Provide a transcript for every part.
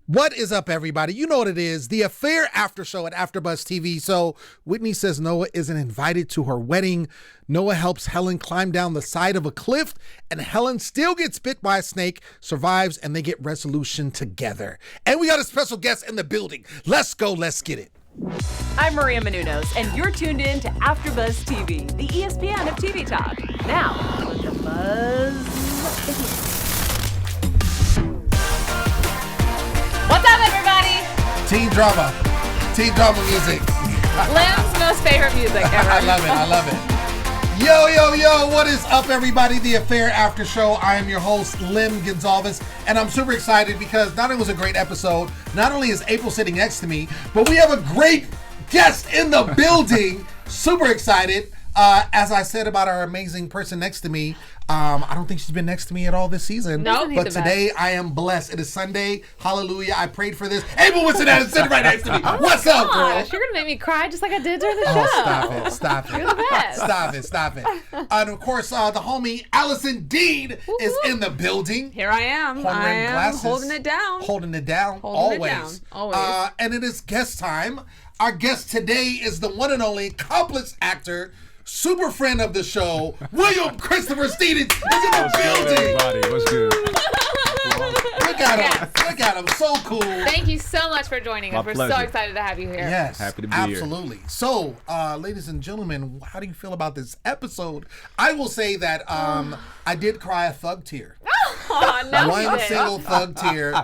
What is up, everybody? You know what it is. The Affair After Show at AfterBuzz TV. So Whitney says Noah isn't invited to her wedding. Noah helps Helen climb down the side of a cliff, and Helen still gets bit by a snake, survives, and they get resolution together. And we got a special guest in the building. Let's go. Let's get it. I'm Maria Menounos, and you're tuned in to AfterBuzz TV, the ESPN of TV talk. Now, let the buzz begin. What's up, everybody? Teen drama music. Lim's most favorite music ever. I love it. Yo, what is up, everybody? The Affair After Show. I am your host, Lim Gonzalez, and I'm super excited because not only was it a great episode, not only is April sitting next to me, but we have a great guest in the building. Super excited. As I said about our amazing person next to me, I don't think she's been next to me at all this season. No, but today I am blessed. It is Sunday. Hallelujah. I prayed for this. April was sitting right next to me. What's up, girl? You're going to make me cry just like I did during the show. Stop it. You're the best. Stop it. And of course, the homie Alison Dean is in the building. Here I am. Glasses, holding it down. Always. And it is guest time. Our guest today is the one and only accomplice actor, super friend of the show, William Christopher Stevens is in the building. Everybody, what's good? Look at him. So cool. Thank you so much for joining us. My We're pleasure. so excited to have you here. Yes, happy to be absolutely. here. So, ladies and gentlemen, how do you feel about this episode? I will say that I did cry a thug tear. Oh, no, One single thug tear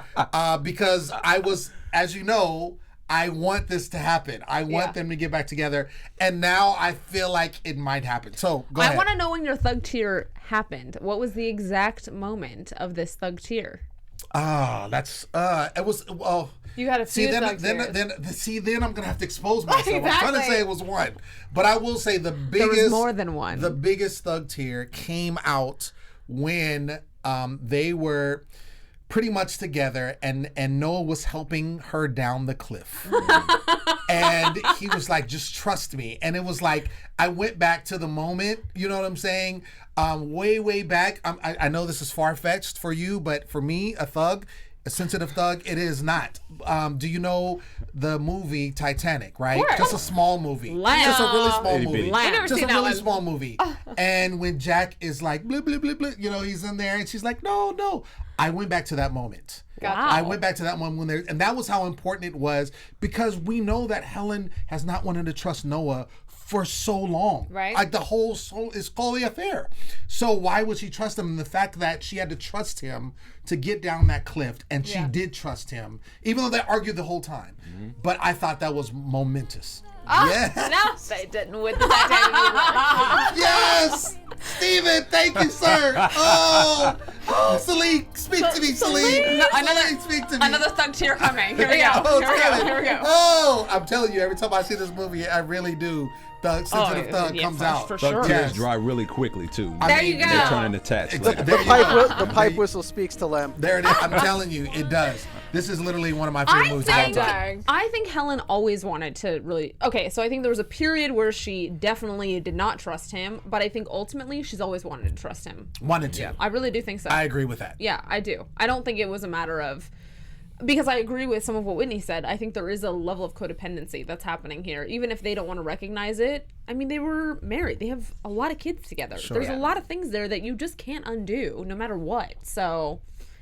because I was, as you know, I want this to happen. I want them to get back together. And now I feel like it might happen. So, go ahead. I want to know when your thug tear happened. What was the exact moment of this thug tear? It was, well. You got to see then I'm going to have to expose myself. Exactly. I'm trying to say it was one. But I will say the biggest. There was more than one. The biggest thug tear came out when they were pretty much together, and Noah was helping her down the cliff. And he was like, just trust me. And it was like, I went back to the moment, you know what I'm saying? Way back. I know this is far-fetched for you, but for me, a sensitive thug, it is not. Do you know the movie Titanic, right? Sure. Just a small movie. Lamb. Just a really small Itty movie. bitty. Lamb. never Just seen a that really one. small movie. And when Jack is like, blah, blah, blah, blah, you know, he's in there and she's like, no. I went back to that moment. Gotcha. I went back to that one and that was how important it was, because we know that Helen has not wanted to trust Noah for so long. Right. Like the whole soul is called the affair. So why would she trust him? And the fact that she had to trust him to get down that cliff, and she did trust him, even though they argued the whole time. But I thought that was momentous. Yes. No, they didn't with the Titanic. Yes! Steven, thank you, sir. Oh, Celine, speak to me, Celine. Celine, speak to me. Another thug tear coming. Here we Oh, go. it's coming. Here we go. Oh, I'm telling you, every time I see this movie, I really do. The sensitive thug comes out. For Thug sure. tears Yes. dry really quickly too. There you go. They turn into tats later. There you go. The pipe whistle speaks to Lem. There it is. I'm telling you, it does. This is literally one of my favorite movies of all time. I think Helen always wanted to really. Okay, so I think there was a period where she definitely did not trust him, but I think ultimately she's always wanted to trust him. Wanted to. I really do think so. I agree with that. Yeah, I do. I don't think it was a matter of, because I agree with some of what Whitney said. I think there is a level of codependency that's happening here, even if they don't want to recognize it. I mean, they were married. They have a lot of kids together. Sure. There's a lot of things there that you just can't undo, no matter what. So,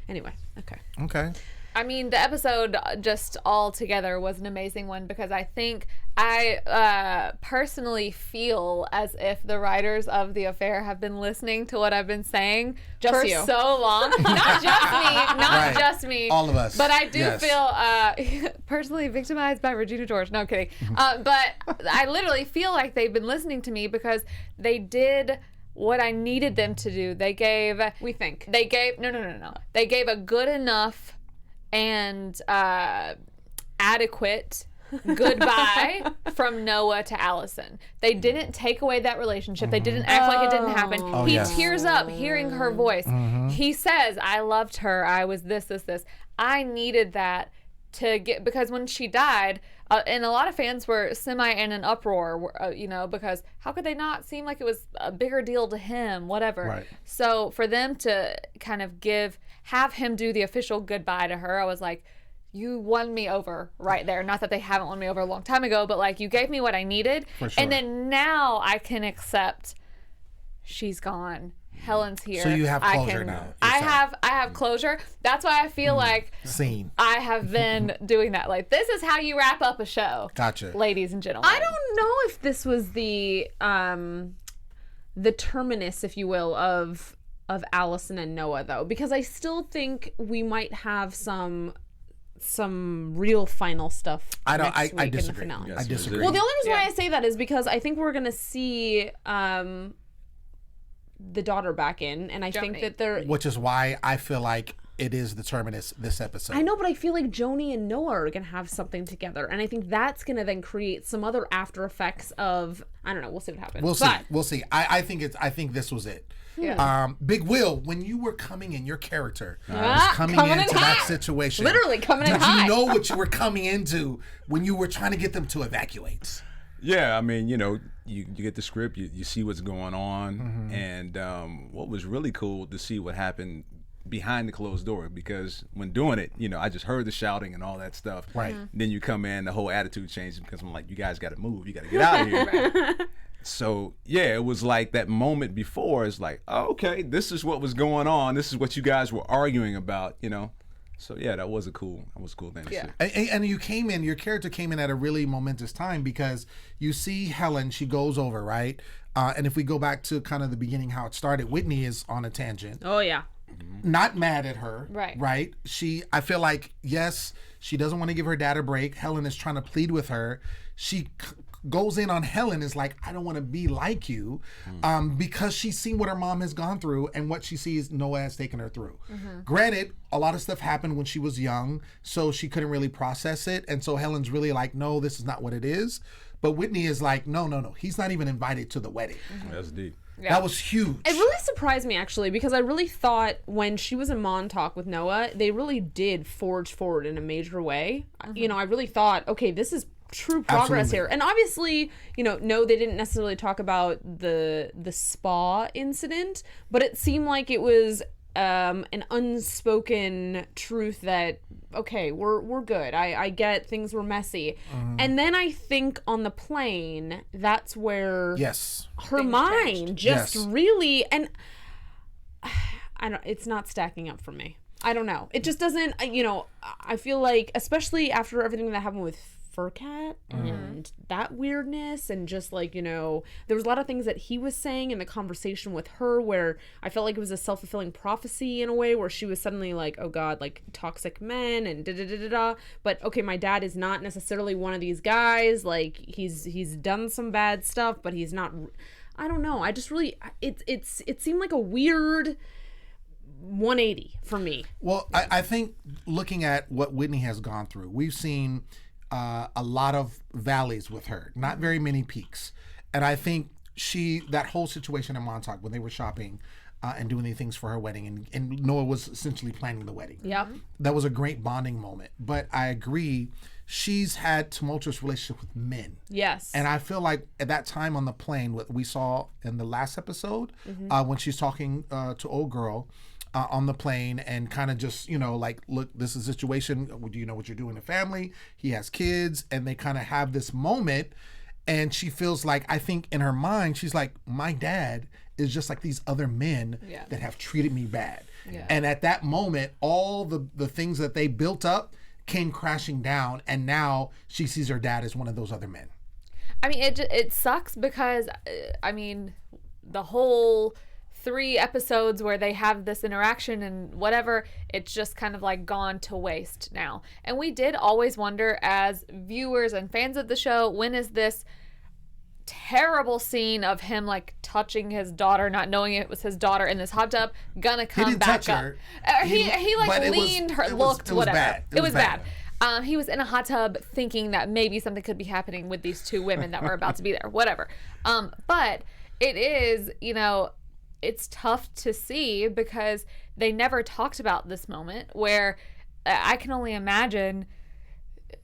anyway, okay. Okay. I mean, the episode just all together was an amazing one, because I think I personally feel as if the writers of The Affair have been listening to what I've been saying for you. so long. Not just me. All of us. But I do Yes. feel personally victimized by Regina George. No, I'm kidding. But I literally feel like they've been listening to me, because they did what I needed them to do. They gave... No. They gave a good enough and adequate goodbye from Noah to Alison. They didn't take away that relationship. They didn't act like it didn't happen. He yes. tears up hearing her voice. He says, I loved her. I was this. I needed that to get, because when she died, and a lot of fans were semi in an uproar, because how could they not seem like it was a bigger deal to him, whatever. Right. So for them to kind of have him do the official goodbye to her, I was like, you won me over right there. Not that they haven't won me over a long time ago, but like you gave me what I needed. For sure. And then now I can accept she's gone. Helen's here. So you have closure now. I have closure. That's why I feel like Scene. I have been doing that. Like, this is how you wrap up a show. Gotcha. Ladies and gentlemen. I don't know if this was the terminus, if you will, of Alison and Noah, though, because I still think we might have some real final stuff. I next week disagree. In the finale. I disagree. Well, the only reason why I say that is because I think we're gonna see the daughter back in, and I think that they're. Which is why I feel like it is the terminus this episode. I know, but I feel like Joni and Noah are gonna have something together, and I think that's gonna then create some other after effects of. I don't know. We'll see what happens. We'll see. I think this was it. Yeah. Big Will, when you were coming in, your character was coming into that situation. Literally coming in Did high. you know what you were coming into when you were trying to get them to evacuate? Yeah, I mean, you get the script, you see what's going on, and what was really cool to see what happened behind the closed door, because when doing it, I just heard the shouting and all that stuff. Right. Then you come in, the whole attitude changes because I'm like, you guys got to move, you got to get out of here. So yeah, it was like that moment before. It's like, oh, okay, this is what was going on. This is what you guys were arguing about, So yeah, that was a cool thing to see. And you came in, your character came in at a really momentous time, because you see Helen, she goes over, right? And if we go back to kind of the beginning, how it started, Whitney is on a tangent. Oh yeah. Not mad at her. Right. Right. I feel like, yes, she doesn't want to give her dad a break. Helen is trying to plead with her. She goes in on Helen, is like, I don't want to be like you, because she's seen what her mom has gone through and what she sees Noah has taken her through. Granted, a lot of stuff happened when she was young, so she couldn't really process it. And so Helen's really like, no, this is not what it is. But Whitney is like, no, he's not even invited to the wedding. That's deep. Yeah. That was huge. It really surprised me, actually, because I really thought when she was in Montauk with Noah, they really did forge forward in a major way. I really thought, okay, this is true progress Absolutely. here. And obviously, no, they didn't necessarily talk about the spa incident, but it seemed like it was an unspoken truth that, okay, we're good. I get things were messy. And then I think on the plane, that's where her mind just really, and it's not stacking up for me. I don't know. It just doesn't, I feel like, especially after everything that happened with Furcat and that weirdness, and just like, there was a lot of things that he was saying in the conversation with her where I felt like it was a self-fulfilling prophecy in a way, where she was suddenly like, oh God, like toxic men and da-da-da-da-da. But okay, my dad is not necessarily one of these guys. Like he's done some bad stuff, but he's not, I don't know. I just really, it seemed like a weird 180 for me. Well, I think looking at what Whitney has gone through, we've seen a lot of valleys with her, not very many peaks. And I think that whole situation in Montauk when they were shopping and doing the things for her wedding, and Noah was essentially planning the wedding. Yep. That was a great bonding moment. But I agree, she's had tumultuous relationship with men. Yes. And I feel like at that time on the plane, what we saw in the last episode, when she's talking to old girl, on the plane, and kind of just, like, look, this is a situation. Do you know what you're doing in the family? He has kids, and they kind of have this moment, and she feels like, I think in her mind, she's like, my dad is just like these other men that have treated me bad. Yeah. And at that moment, all the things that they built up came crashing down, and now she sees her dad as one of those other men. I mean, it sucks because, the whole 3 episodes where they have this interaction and whatever, it's just kind of like gone to waste now. And we did always wonder as viewers and fans of the show, when is this terrible scene of him like touching his daughter, not knowing it was his daughter in this hot tub, gonna come back up. He like leaned her, looked, whatever. It was bad. He was in a hot tub thinking that maybe something could be happening with these 2 women that were about to be there, whatever. But it is, it's tough to see because they never talked about this moment where I can only imagine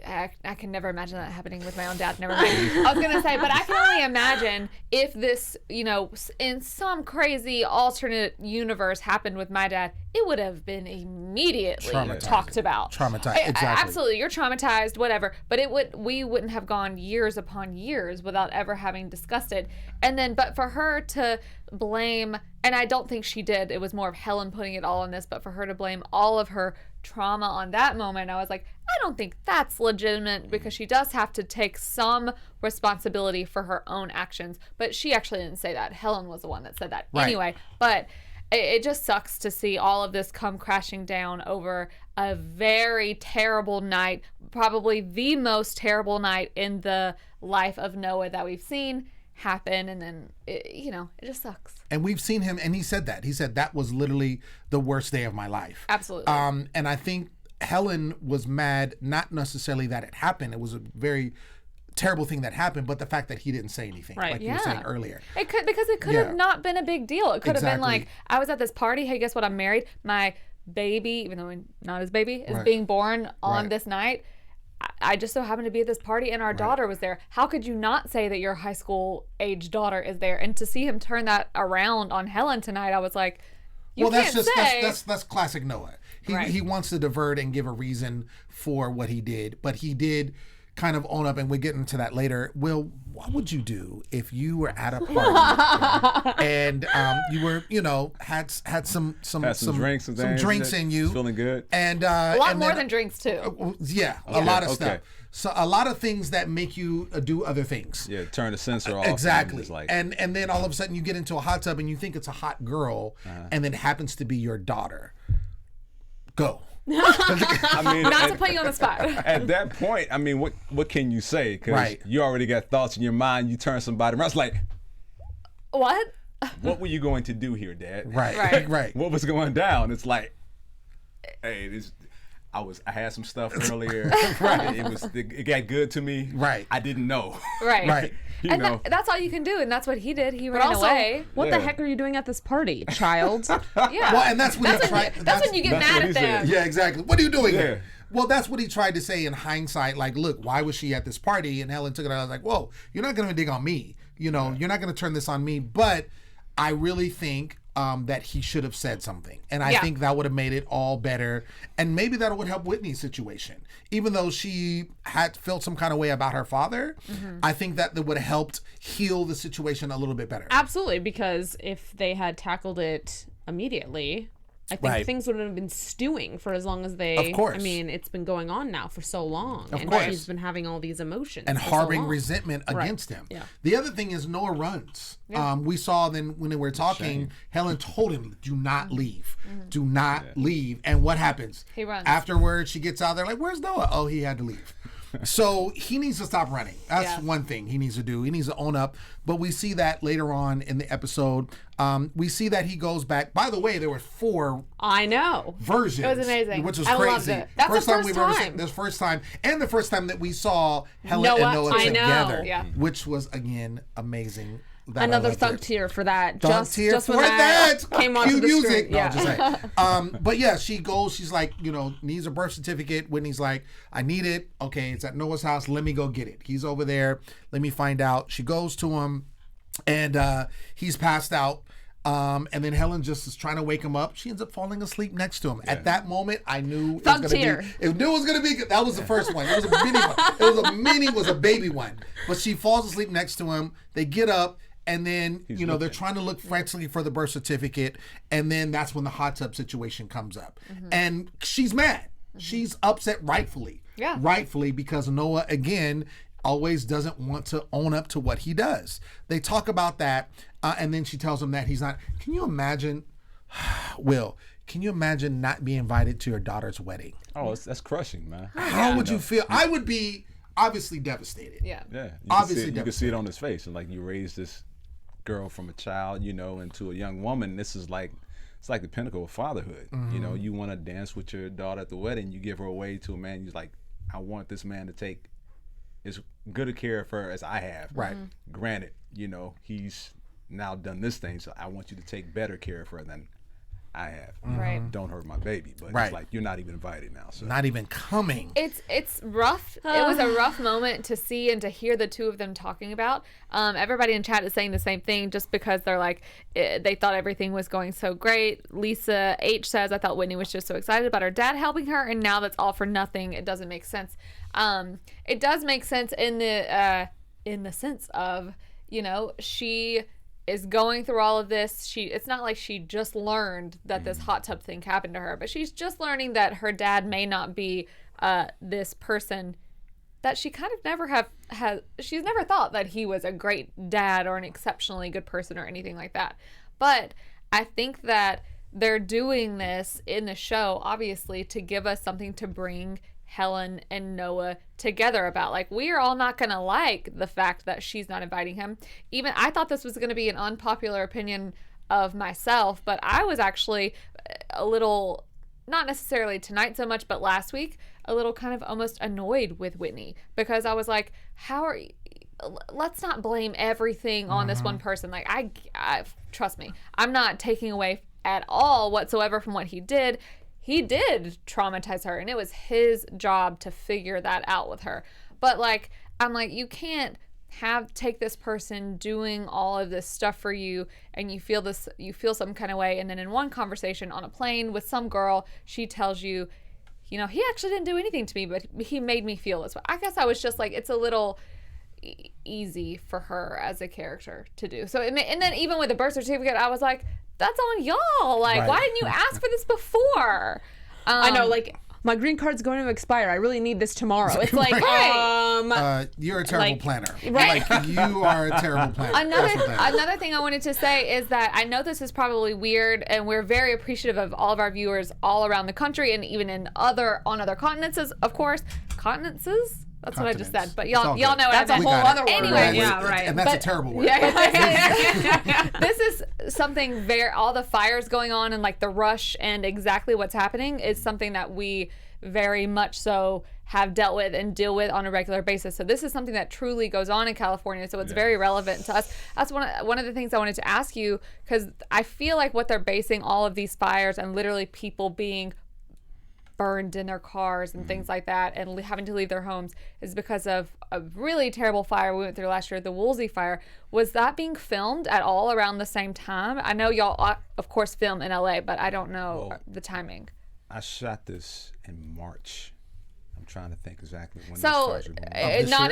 I can never imagine that happening with my own dad. Never mind. I was going to say, but I can only imagine if this, in some crazy alternate universe happened with my dad, it would have been immediately talked about. Traumatized, exactly. Absolutely. You're traumatized, whatever. But we wouldn't have gone years upon years without ever having discussed it. And then, but for her to blame, and I don't think she did, it was more of Helen putting it all on this, but for her to blame all of her trauma on that moment, I was like, I don't think that's legitimate, because she does have to take some responsibility for her own actions. But she actually didn't say that. Helen was the one that said that. Right. Anyway, but it just sucks to see all of this come crashing down over a very terrible night, probably the most terrible night in the life of Noah that we've seen happen. And then it just sucks. And we've seen him, and he said that was literally the worst day of my life. Absolutely. And I think Helen was mad, not necessarily that it happened. It was a very terrible thing that happened, but the fact that he didn't say anything, like you were saying earlier. It could have not been a big deal. It could have been like, I was at this party, hey, guess what, I'm married, my baby, even though not his baby, is being born on this night. I just so happened to be at this party, and our daughter was there. How could you not say that your high school age daughter is there? And to see him turn that around on Helen tonight, I was like, that's classic Noah. He wants to divert and give a reason for what he did, but he did kind of own up, and we'll get into that later. Will, what would you do if you were at a party and you were, had some drinks in you, feeling good, and a lot more than drinks too. A lot of stuff. So a lot of things that make you do other things. Yeah, turn the sensor off. Exactly. And then all of a sudden you get into a hot tub and you think it's a hot girl, and then it happens to be your daughter. Go. I mean, not to put you on the spot. At that point, I mean, what can you say? Because you already got thoughts in your mind. You turn somebody around. It's like, what were you going to do here, Dad? Right. What was going down? It's like, hey, I had some stuff earlier. It got good to me. Right. I didn't know. Right. That's all you can do, and that's what he did. He ran away. What the heck are you doing at this party, child? Yeah. Well, and that's when that's when you get mad at them. Yeah, exactly. What are you doing here? Well, that's what he tried to say in hindsight. Like, look, why was she at this party? And Helen took it out. I was like, whoa, you're not going to dig on me. You're not going to turn this on me. But I really think that he should have said something. And I think that would have made it all better. And maybe that would help Whitney's situation. Even though she had felt some kind of way about her father, I think that would have helped heal the situation a little bit better. Absolutely, because if they had tackled it immediately, I think things would have been stewing for as long as they... Of course. I mean, it's been going on now for so long. Of course. She's been having all these emotions. And harboring resentment against him. Yeah. The other thing is Noah runs. Yeah. We saw then when they were talking, Helen told him, do not leave. Do not leave. And what happens? He runs. Afterwards, she gets out there like, where's Noah? Oh, he had to leave. So he needs to stop running. That's one thing he needs to do. He needs to own up. But we see that later on in the episode. We see that he goes back. By the way, there were 4 versions. It was amazing. Which was I crazy. loved it. That's the first time. This first time. And the first time that we saw Helen and Noah together. Which was, again, amazing. Another thunk tear for that. Just when that came onto the music. screen. No, just saying. But yeah, she goes. She's like, needs a birth certificate. Whitney's like, I need it. Okay, it's at Noah's house. Let me go get it. He's over there. Let me find out. She goes to him, and he's passed out. And then Helen just is trying to wake him up. She ends up falling asleep next to him. Yeah. At that moment, I knew it was going to be. It knew it was going to be. That was the first one. It was a mini one. It was a baby one. But she falls asleep next to him. They get up. And then, they're trying to look frantically for the birth certificate. And then that's when the hot tub situation comes up. And she's mad. She's upset rightfully. Yeah. Rightfully, because Noah, again, always doesn't want to own up to what he does. They talk about that. And then she tells him that he's not. Can you imagine, Will, can you imagine not being invited to your daughter's wedding? Oh, that's crushing, man. How would you feel? I would be obviously devastated. Yeah. Obviously you can see it on his face. And like, you raised this girl from a child, into a young woman. This is like, it's like the pinnacle of fatherhood. You want to dance with your daughter at the wedding. You give her away to a man. You're like, I want this man to take as good a care of her as I have. Right. Granted, he's now done this thing, so I want you to take better care of her than I have. Right. Don't hurt my baby. But Right. it's like, you're not even invited now. So. Not even coming. It's rough. It was a rough moment to see and to hear the two of them talking about. Everybody in chat is saying the same thing just because they're like, they thought everything was going so great. Lisa H says, I thought Whitney was just so excited about her dad helping her, and now that's all for nothing. It doesn't make sense. It does make sense in the sense of, you know, she is going through all of this. It's not like she just learned that this hot tub thing happened to her, but she's just learning that her dad may not be this person that she kind of she's never thought that he was a great dad or an exceptionally good person or anything like that. But I think that they're doing this in the show, obviously, to give us something to bring Helen and Noah together about. Like, we are all not gonna like the fact that she's not inviting him. Even I thought this was gonna be an unpopular opinion of myself, but I was actually a little, not necessarily tonight so much, but last week, a little kind of almost annoyed with Whitney, because I was like, let's not blame everything on this one person. Like, I trust me, I'm not taking away at all whatsoever from what he did. He did traumatize her, and it was his job to figure that out with her. But like, I'm like, you can't take this person doing all of this stuff for you, and you feel some kind of way, and then in one conversation on a plane with some girl, she tells you, you know, he actually didn't do anything to me, but he made me feel this way. I guess I was just like, it's a little easy for her as a character to do. So and then even with the birth certificate, I was like, that's on y'all. Like, Right. why didn't you ask for this before? I know, like, my green card's going to expire. I really need this tomorrow. It's like, You're a terrible like- planner. Right. Like, you are a terrible planner. That's what that is. Another thing I wanted to say is that I know this is probably weird, and we're very appreciative of all of our viewers all around the country, and even on other continents, of course. Continents? That's what I just said. But y'all know what that's I a meant. whole other word. Anyway, Yeah, right. And that's But- a terrible word. Yeah. This is something all the fires going on and like the rush and exactly what's happening is something that we very much so have dealt with and deal with on a regular basis. So this is something that truly goes on in California. So it's very relevant to us. That's one of the things I wanted to ask you, because I feel like what they're basing all of these fires and literally people being burned in their cars and things like that and having to leave their homes is because of a really terrible fire we went through last year, the Woolsey fire. Was that being filmed at all around the same time? I know y'all, of course, film in LA, but I don't know the timing. I shot this in March. I'm trying to think exactly when So, these fires are going on. not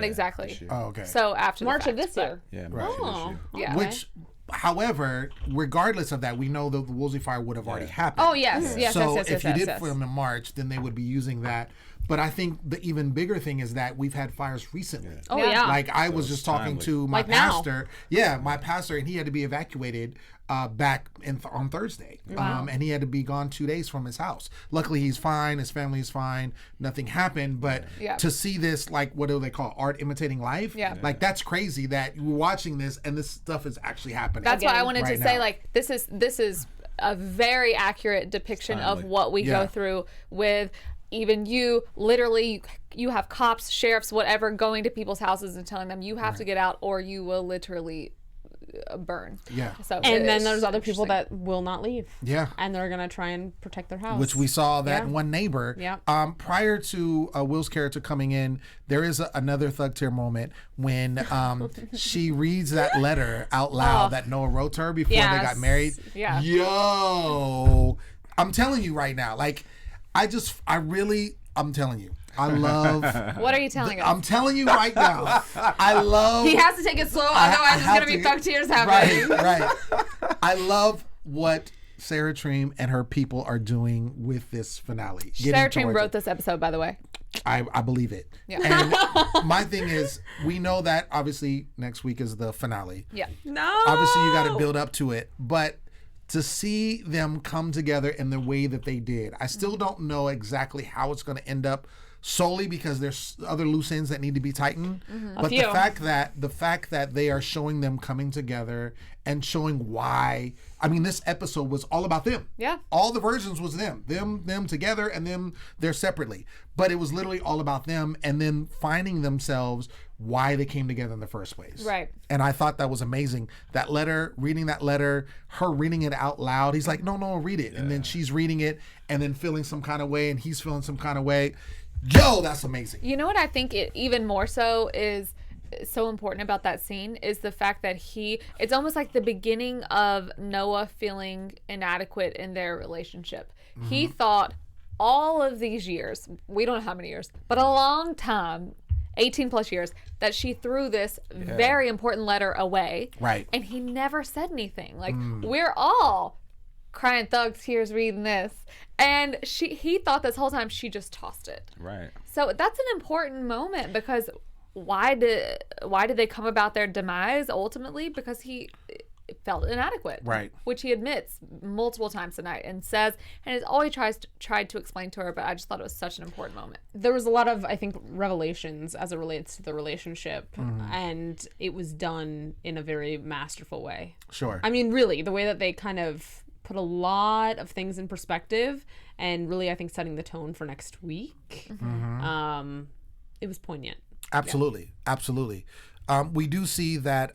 Yeah, exactly. this year. Oh, okay. So after the March of fact, this but- year. Yeah, March of this year. Yeah. Which, however, regardless of that, we know that the Woolsey fire would have already happened. Oh, yes. Yes, So yes, if you did yes. film in March, then they would be using that. But I think the even bigger thing is that we've had fires recently. Oh, Yeah. yeah. Like, I was just talking timely. to my Like now. pastor. Yeah, my pastor, and he had to be evacuated back on Thursday. And he had to be gone 2 days from his house. Luckily, he's fine. His family is fine. Nothing happened. But Yeah. to see this, like, what do they call art imitating life? Yeah. Like, that's crazy that you're watching this and this stuff is actually happening. That's why I wanted right to say, now. like, this is a very accurate depiction of timely. what we Yeah. go through with even you. Literally, you have cops, sheriffs, whatever, going to people's houses and telling them you have to get out or you will literally burn. Yeah. So And then it's there's other people interesting. that will not leave. Yeah. And they're going to try and protect their house. Which we saw that Yeah. one neighbor. Yeah. Prior to Will's character coming in, there is another thug tear moment when she reads that letter out loud that Noah wrote to her before they got Yes. married. Yeah. Yo, I'm telling you right now, like, I'm telling you, I love. What are you telling us? I'm telling you right now, I love. He has to take it slow, I otherwise it's have going to be thug tears happening. Right. I love what Sarah Treem and her people are doing with this finale. Sarah Treem towards wrote it. this episode, by the way. I believe it. Yeah. And my thing is, we know that obviously next week is the finale. Yeah. No. Obviously, you got to build up to it, but to see them come together in the way that they did, I still don't know exactly how it's going to end up solely because there's other loose ends that need to be tightened. But few. the fact that they are showing them coming together and showing why. I mean, this episode was all about them. Yeah. All the versions was them together, and them they're separately. But it was literally all about them, and then finding themselves why they came together in the first place. Right. And I thought that was amazing. That letter, reading that letter, her reading it out loud. He's like, no, read it. And then she's reading it and then feeling some kind of way, and he's feeling some kind of way. Yo, that's amazing. You know what I think it even more so is so important about that scene is the fact that it's almost like the beginning of Noah feeling inadequate in their relationship. He thought all of these years, we don't know how many years, but a long time, 18 plus years, that she threw this very important letter away. Right. And he never said anything. Like, we're all crying thug tears reading this. And he thought this whole time she just tossed it. Right. So that's an important moment because why did they come about their demise ultimately? Because he felt inadequate. Right. Which he admits multiple times tonight and says, and has always tried to explain to her, but I just thought it was such an important moment. There was a lot of, I think, revelations as it relates to the relationship, and it was done in a very masterful way. Sure. I mean, really, the way that they kind of put a lot of things in perspective and really, I think, setting the tone for next week. It was poignant. Absolutely. Absolutely. We do see that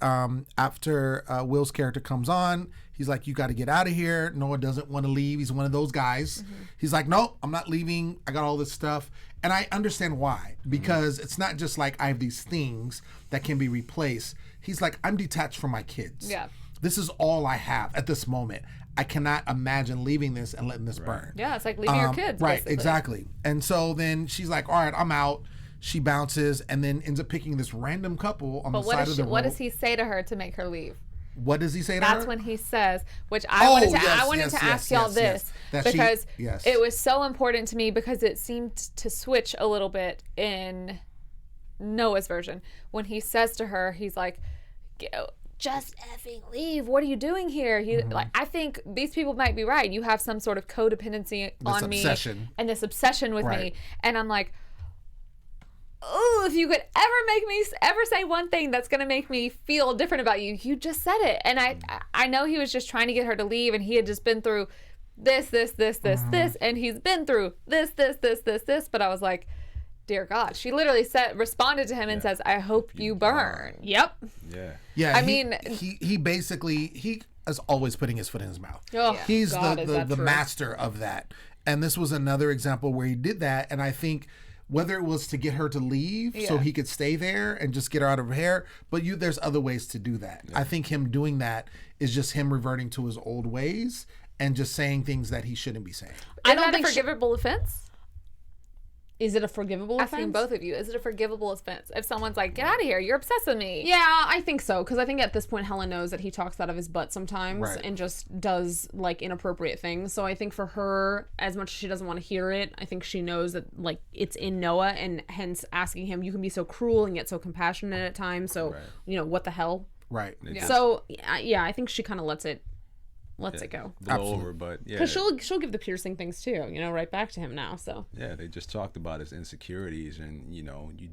after Will's character comes on, he's like, you got to get out of here. Noah doesn't want to leave. He's one of those guys. He's like, nope, I'm not leaving. I got all this stuff. And I understand why, because it's not just like I have these things that can be replaced. He's like, I'm detached from my kids. Yeah. This is all I have at this moment. I cannot imagine leaving this and letting this burn. Yeah, it's like leaving your kids. Right, basically. exactly. And so then she's like, all right, I'm out. She bounces and then ends up picking this random couple on the side of the road. What does he say to her to make her leave? What does he say to her? That's when he says, which I wanted to ask y'all this because it was so important to me because it seemed to switch a little bit in Noah's version. When he says to her, he's like, just effing leave. What are you doing here? Like, I think these people might be right. You have some sort of codependency on me and this obsession with me. And I'm like, oh, if you could ever say one thing that's going to make me feel different about you, you just said it. And I know he was just trying to get her to leave, and he had just been through this, and he's been through this, but I was like, dear God. She literally responded to him and says, I hope you burn. Yep. Yeah. I mean, he basically, he is always putting his foot in his mouth. Oh, he's God, the master of that. And this was another example where he did that. And I think whether it was to get her to leave so he could stay there and just get her out of her hair, but there's other ways to do that. I think him doing that is just him reverting to his old ways and just saying things that he shouldn't be saying. I don't think a forgivable offense. Is it a forgivable offense? Asking both of you, is it a forgivable offense? If someone's like, get out of here, you're obsessed with me. Yeah, I think so. Because I think at this point, Helen knows that he talks out of his butt sometimes and just does, like, inappropriate things. So I think for her, as much as she doesn't want to hear it, I think she knows that, like, it's in Noah, and hence asking him, you can be so cruel and yet so compassionate at times. So, what the hell? Right. Yeah. So, yeah, I think she kind of lets it go. Blow over, but because she'll give the piercing things too, right back to him now. So they just talked about his insecurities, and you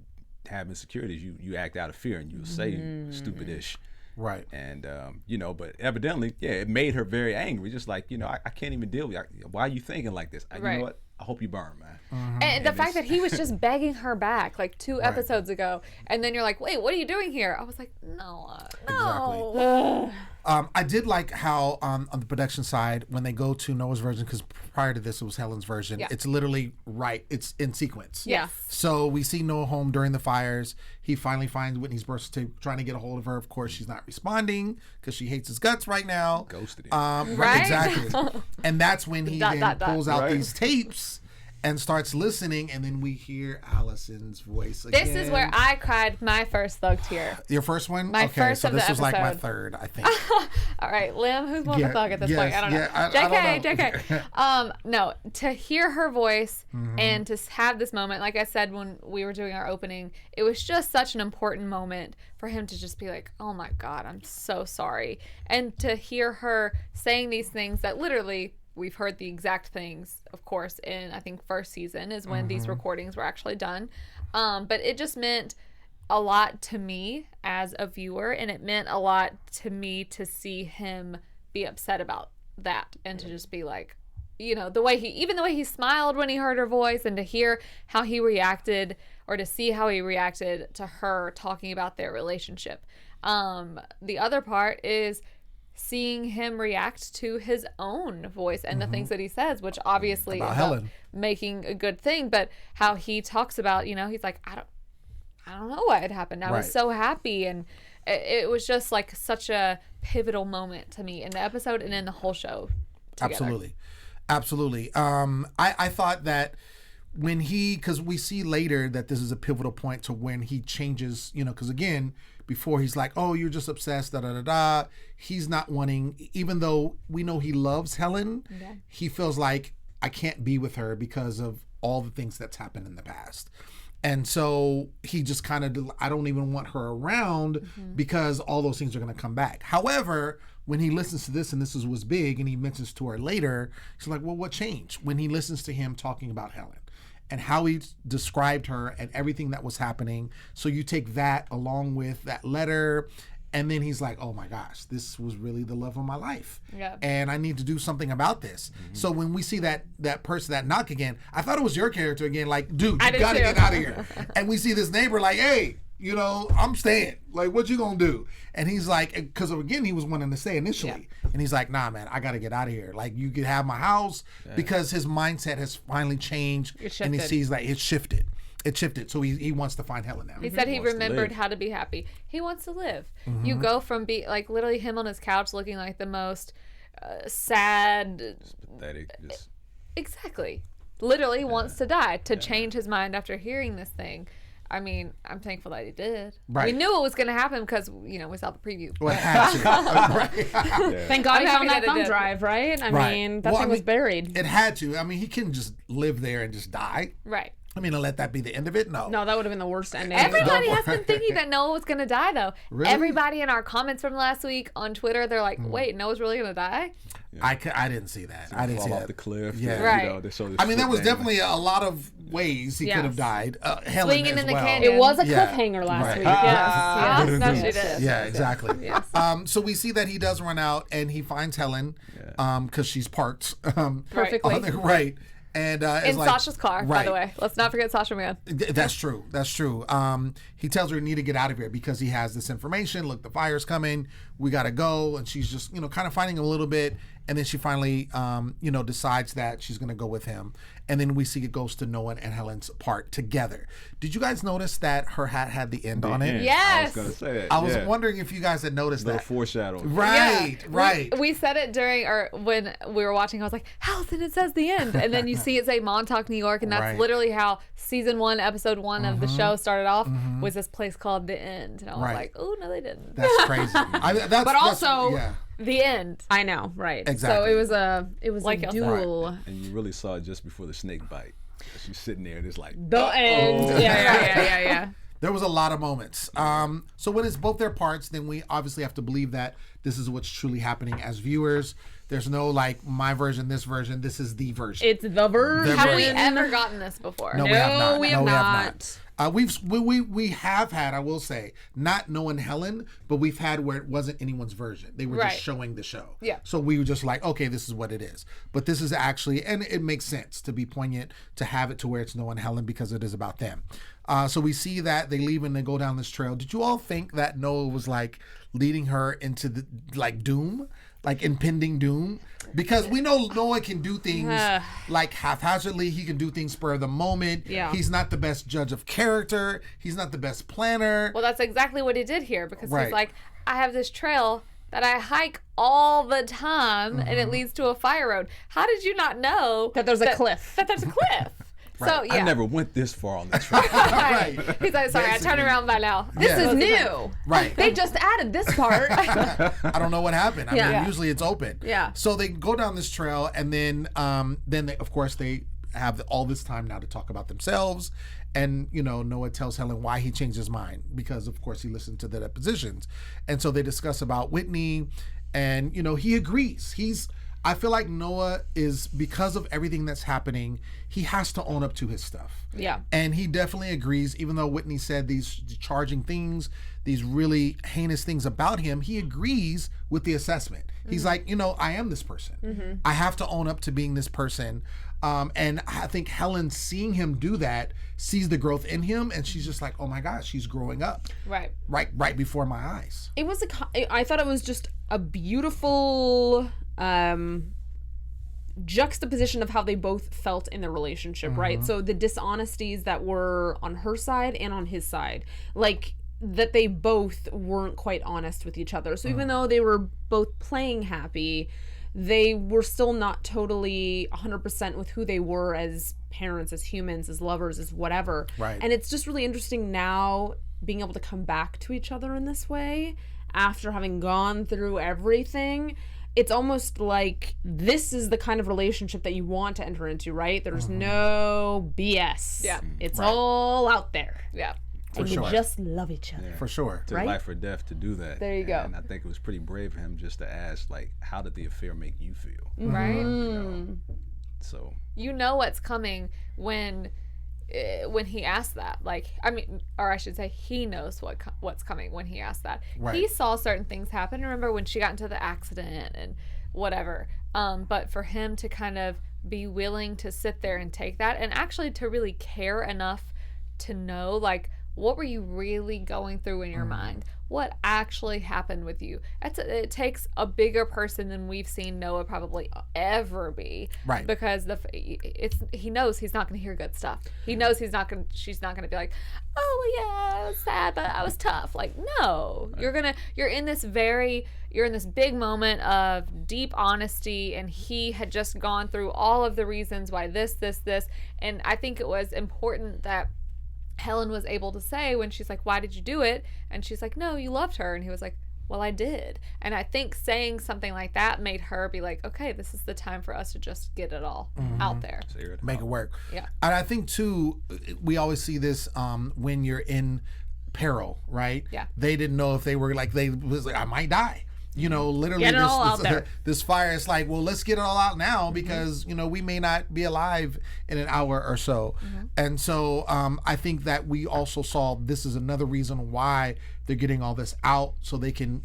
have insecurities, you act out of fear, and you say stupid-ish, right? And but evidently, it made her very angry. Just like I can't even deal with you. Why are you thinking like this? You know what? I hope you burn, man. And the fact that he was just begging her back like 2 episodes ago, and then you're like, wait, what are you doing here? I was like, no. Exactly. I did like how on the production side, when they go to Noah's version, because prior to this it was Helen's version, it's literally it's in sequence. Yes. So we see Noah home during the fires. He finally finds Whitney's birth certificate, trying to get a hold of her. Of course, she's not responding because she hates his guts right now. Ghosted him. Right? Exactly. And that's when he pulls out these tapes and starts listening, and then we hear Alison's voice again. This is where I cried my first thug tear. Your first one? My first so of this the was like my episode. third, I think. All right, Lim, who's more of a thug at this point? I don't know. I don't know. JK. No, to hear her voice and to have this moment, like I said when we were doing our opening, it was just such an important moment for him to just be like, oh my God, I'm so sorry. And to hear her saying these things that literally we've heard the exact things, of course, in I think first season is when these recordings were actually done. But it just meant a lot to me as a viewer, and it meant a lot to me to see him be upset about that and to just be like, you know, the way he smiled when he heard her voice, and to hear how he reacted, or to see how he reacted to her talking about their relationship. The other part is seeing him react to his own voice and the things that he says, which obviously About is Helen. making a good thing, but how he talks about, you know, he's like, I don't know what had happened. I was so happy, and it was just like such a pivotal moment to me in the episode and in the whole show together. Absolutely. I thought that when because we see later that this is a pivotal point to when he changes, you know, because again, before he's like, oh, you're just obsessed, da-da-da-da. He's not wanting, even though we know he loves Helen, he feels like I can't be with her because of all the things that's happened in the past. And so he just kind of, I don't even want her around because all those things are going to come back. However, when he listens to this, and this is what's big, and he mentions to her later, she's like, well, what changed? When he listens to him talking about Helen and how he described her and everything that was happening. So you take that along with that letter, and then he's like, oh my gosh, this was really the love of my life. Yeah. And I need to do something about this. So when we see that person, that knock again, I thought it was your character again, like, dude, you gotta get out of here. And we see this neighbor like, hey, you know, I'm staying. Like, what you gonna do? And he's like, because again, he was wanting to stay initially. And he's like, nah, man, I gotta get out of here. Like, you could have my house, because his mindset has finally changed. And he sees like it shifted. So he wants to find Helen now. He said he remembered how to be happy. He wants to live. You go from like literally him on his couch looking like the most sad, pathetic. Exactly. Literally wants to die, to change his mind after hearing this thing. I mean, I'm thankful that he did. Right. We knew it was going to happen because, you know, we saw the preview. Well, it had to. Thank God I'm he happy found that that it thumb did. drive, right? I Right. mean, that Well, thing I was mean, buried. It had to. I mean, he couldn't just live there and just die. Right. I mean, to let that be the end of it? No. No, that would have been the worst ending. Everybody has been thinking that Noah was going to die, though. Really? Everybody in our comments from last week on Twitter, they're like, wait, Noah's really going to die? I didn't see that. I didn't Fall see off that. the cliff. Yeah. Right. You know, they show this I mean, there foot was dangling. definitely a lot of ways he could have died. Helen Swinging as in the well. canyon. It was a Yeah. cliffhanger last Right. week. Yes. No, she Yes. did. Yeah, exactly. Yes. So we see that he does run out and he finds Helen because she's parked. Perfectly. on the- right. And In like, Sasha's car, by right. the way. Let's not forget Sasha Man. That's true. He tells her you need to get out of here because he has this information. Look, the fire's coming. We got to go. And she's just, you know, kind of fighting him a little bit. And then she finally, you know, decides that she's going to go with him. And then we see it goes to Noah and Helen's part together. Did you guys notice that her hat had the end on it? Yeah, I Yes. was gonna say that. I was wondering if you guys had noticed No that. foreshadowing. Right, Yeah. right. We said it during, or when we were watching, I was like, Allison, it says the end. And then you see it say Montauk, New York. And that's Right. literally how season 1, episode 1 of the show started off, was this place called The End. And I was Right. like, oh, no, they didn't. That's crazy. But also- yeah. The end. I know, right? Exactly. So it was Like a y'all duel. And you really saw it just before the snake bite. She's sitting there and it's like, The end. Yeah. There was a lot of moments. So when it's both their parts, then we obviously have to believe that this is what's truly happening as viewers. There's no like my version, this version. This is the version. It's the version. Have we ever gotten this before? No, we have not. we have not. We have had, I will say, not Noah and Helen, but we've had where it wasn't anyone's version. They were Right. just showing the show. Yeah. So we were just like, okay, this is what it is. But this is actually, and it makes sense to be poignant to have it to where it's Noah and Helen because it is about them. So we see that they leave and they go down this trail. Did you all think that Noah was like leading her into the like doom? Like impending doom, because we know Noah can do things like haphazardly. He can do things spur of the moment. Yeah. He's not the best judge of character. He's not the best planner. Well, that's exactly what he did here because Right. he's like, I have this trail that I hike all the time and it leads to a fire road. How did you not know That there's a cliff. That there's a cliff. So, yeah. I never went this far on the track. Right. He's like, sorry, I turned around by now. This Yeah. is new. Right. They just added this part. I don't know what happened. I mean, Yeah. usually it's open. Yeah. So they go down this trail, and then they, of course, they have all this time now to talk about themselves. And, you know, Noah tells Helen why he changed his mind because, of course, he listened to the depositions. And so they discuss about Whitney, and, you know, he agrees. I feel like Noah is, because of everything that's happening, he has to own up to his stuff. Yeah. And he definitely agrees, even though Whitney said these charging things, these really heinous things about him, he agrees with the assessment. He's like, I am this person. I have to own up to being this person. And I think Helen, seeing him do that, sees the growth in him, and she's just like, oh my gosh, she's growing up. Right before my eyes. It was I thought it was just a beautiful juxtaposition of how they both felt in the relationship, right? So the dishonesties that were on her side and on his side, like that they both weren't quite honest with each other. So even though they were both playing happy, they were still not totally 100% with who they were as parents, as humans, as lovers, as whatever. Right. And it's just really interesting now being able to come back to each other in this way after having gone through everything. It's almost like this is the kind of relationship that you want to enter into, right? There's no BS. Yeah. It's all out there. Yeah. For And sure. you just love each other. For sure. To Right? life or death to do that. There you go. And I think it was pretty brave of him just to ask, like, how did the affair make you feel? Right? So You know what's coming when he asked that. Like, I mean, or I should say, he knows what's coming when he asked that. Right. He saw certain things happen. Remember when she got into the accident and whatever. But for him to kind of be willing to sit there and take that, and actually to really care enough to know, like, what were you really going through in your mind? What actually happened with you? It takes a bigger person than we've seen Noah probably ever be. Right. Because he knows he's not going to hear good stuff. He knows she's not going to be like, oh yeah, I was sad, but I was tough. Like, no, you're in this big moment of deep honesty, and he had just gone through all of the reasons why this, and I think it was important that Helen was able to say when she's like, why did you do it? And she's like, no, you loved her. And he was like, well, I did. And I think saying something like that made her be like, okay, this is the time for us to just get it all out there. Make it work. Yeah. And I think too, we always see this when you're in peril, right? Yeah. They didn't know if they were like, I might die. Literally Get it all out there. This fire is like, well, let's get it all out now because, we may not be alive in an hour or so. And so I think that we also saw this is another reason why they're getting all this out so they can,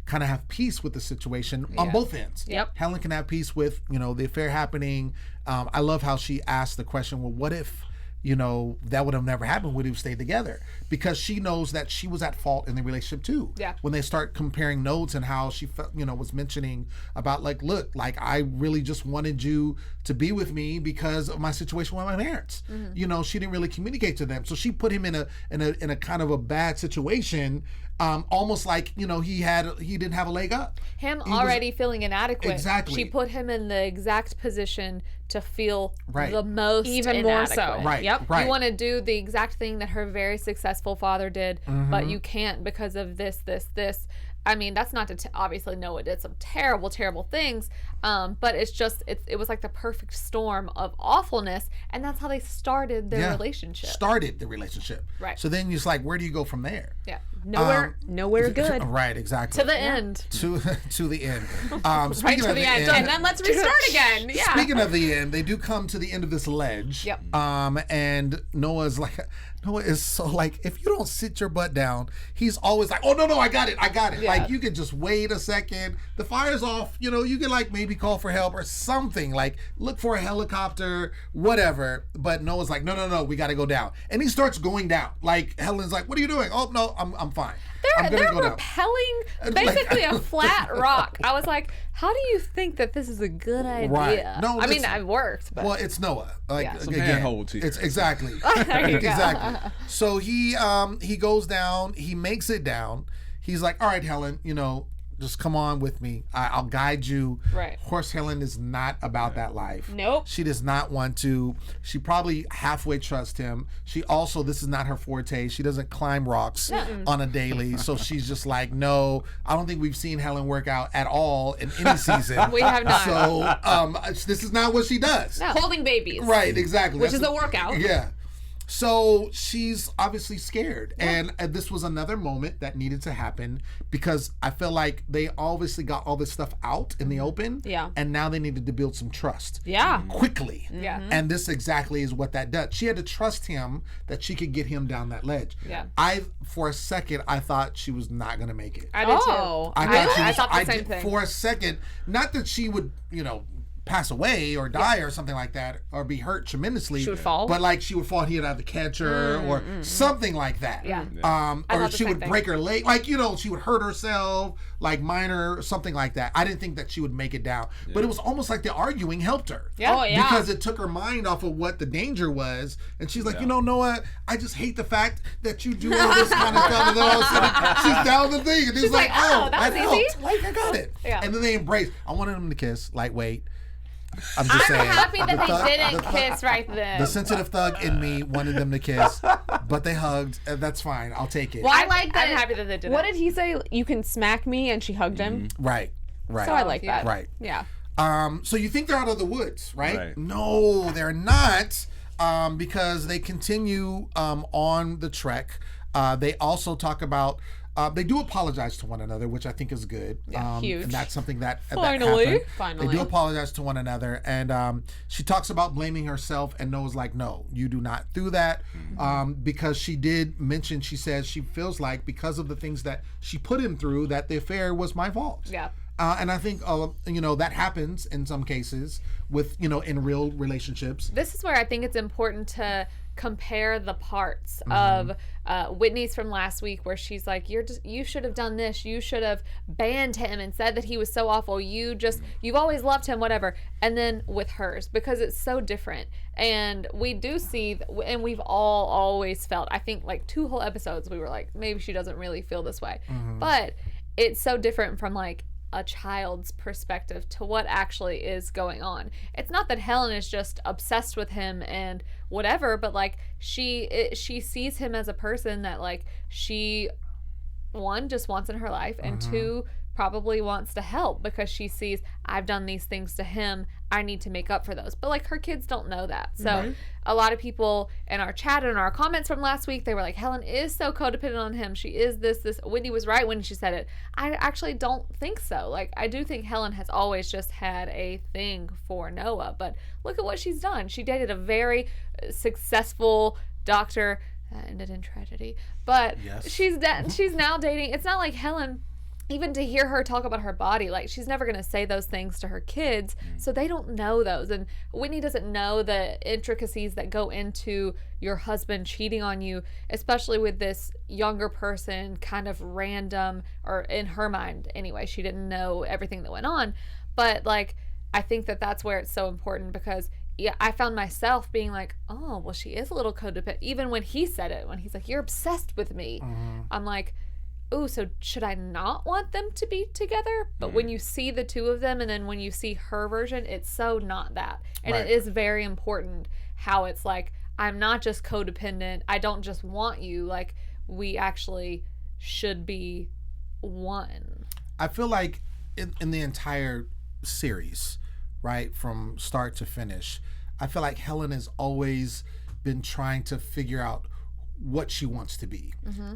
kind of have peace with the situation on both ends. Yep. Helen can have peace with, the affair happening. I love how she asked the question, well, what if, that would have never happened would have stayed together, because she knows that she was at fault in the relationship too. Yeah. When they start comparing notes and how she felt, was mentioning about like, look, like I really just wanted you to be with me because of my situation with my parents. She didn't really communicate to them, so she put him in a kind of a bad situation. Almost like he didn't have a leg up. Him already feeling inadequate. Exactly. She put him in the exact position to feel Right. the most Even more inadequate. so. Right. Yep. Right. You want to do the exact thing that her very successful father did, but you can't because of this. I mean, that's not to obviously Noah did some terrible, terrible things, but it's just it was like the perfect storm of awfulness, and that's how they started their relationship. Started the relationship. Right. So then it's like, where do you go from there? Yeah. Nowhere good. Right. Exactly. To the end. To the end. Right Speaking to of the end. And then let's restart again. Yeah. Speaking of the end, they do come to the end of this ledge. Yep. And Noah is so like, if you don't sit your butt down, he's always like, oh no, I got it. Yeah. Like, you can just wait a second. The fire's off. You can like maybe call for help or something. Like, look for a helicopter, whatever. But Noah's like, no, we got to go down. And he starts going down. Like, Helen's like, what are you doing? Oh no, I'm fine. I'm They're gonna go down. repelling basically a flat rock. I was like, how do you think that this is a good idea? Right. No, I mean, listen. it worked, but Well, it's Noah. Like, Yeah. Some again, handholds here. it's exactly. There you go. Exactly. So he goes down. He makes it down. He's like, all right, Helen, just come on with me. I'll guide you. Right. Of course, Helen is not about that life. Nope. She does not want to. She probably halfway trusts him. She also, this is not her forte. She doesn't climb rocks on a daily. So she's just like, no, I don't think we've seen Helen work out at all in any season. We have not. So this is not what she does. No. Holding babies. Right, exactly. Which That's is a workout. Yeah. So she's obviously scared. And this was another moment that needed to happen because I feel like they obviously got all this stuff out in the open. Yeah. And now they needed to build some trust. Yeah. Quickly. Yeah. And this exactly is what that does. She had to trust him that she could get him down that ledge. Yeah. For a second, I thought she was not going to make it. I did Oh. too. I thought the same thing. For a second, not that she would, pass away or die or something like that or be hurt tremendously. She would fall? But like she would fall, he'd have to catch her or something like that. Yeah. Or thought the she same would thing. break her leg. Like, she would hurt herself, like minor, something like that. I didn't think that she would make it down. But it was almost like the arguing helped her. Yeah. Oh, yeah. Because it took her mind off of what the danger was. And she's like, Noah, I just hate the fact that you do all this kind of stuff. And then all of a sudden, she's down the thing. And he's like, oh, that was easy. helped. Like, I got it. Yeah. And then they embrace. I wanted them to kiss, lightweight. I'm just saying. happy that The thug- they didn't the thug- kiss right then. The sensitive thug in me wanted them to kiss, but they hugged. That's fine. I'll take it. Well, I like that. I'm happy that they did What it. did he say? You can smack me, and she hugged him. Right. So I like that. Right. Yeah. So you think they're out of the woods, right? Right. No, they're not, because they continue on the trek. They also talk about. They do apologize to one another, which I think is good. Huge. And that's something that Finally. happened. Finally. They do apologize to one another, and she talks about blaming herself, and Noah's like, "No, you do not do that," because she did mention. She says she feels like because of the things that she put him through, that the affair was my fault. Yeah. And I think, that happens in some cases with, in real relationships. This is where I think it's important to compare the parts of Whitney's from last week, where she's like, you should have done this, you should have banned him and said that he was so awful, you've always loved him, whatever. And then with hers, because it's so different. And we do see, and we've all always felt, I think like 2 whole episodes we were like, maybe she doesn't really feel this way. But it's so different from like a child's perspective to what actually is going on. It's not that Helen is just obsessed with him and whatever, but like she sees him as a person that like she, one, just wants in her life, and 2, probably wants to help because she sees, I've done these things to him, I need to make up for those. But like her kids don't know that. So a lot of people in our chat and our comments from last week, they were like, Helen is so codependent on him. She is this. Whitney was right when she said it. I actually don't think so. Like, I do think Helen has always just had a thing for Noah. But look at what she's done. She dated a very successful doctor. That ended in tragedy. But she's now dating. It's not like Helen, even to hear her talk about her body, like she's never going to say those things to her kids, so they don't know those. And Whitney doesn't know the intricacies that go into your husband cheating on you, especially with this younger person, kind of random, or in her mind anyway, she didn't know everything that went on. But like, I think that's where it's so important, because I found myself being like, oh, well, she is a little codependent. Even when he said it, when he's like, you're obsessed with me, I'm like, ooh, so should I not want them to be together? But when you see the two of them, and then when you see her version, it's so not that. And it is very important how it's like, I'm not just codependent, I don't just want you, like we actually should be one. I feel like in the entire series, right, from start to finish, I feel like Helen has always been trying to figure out what she wants to be.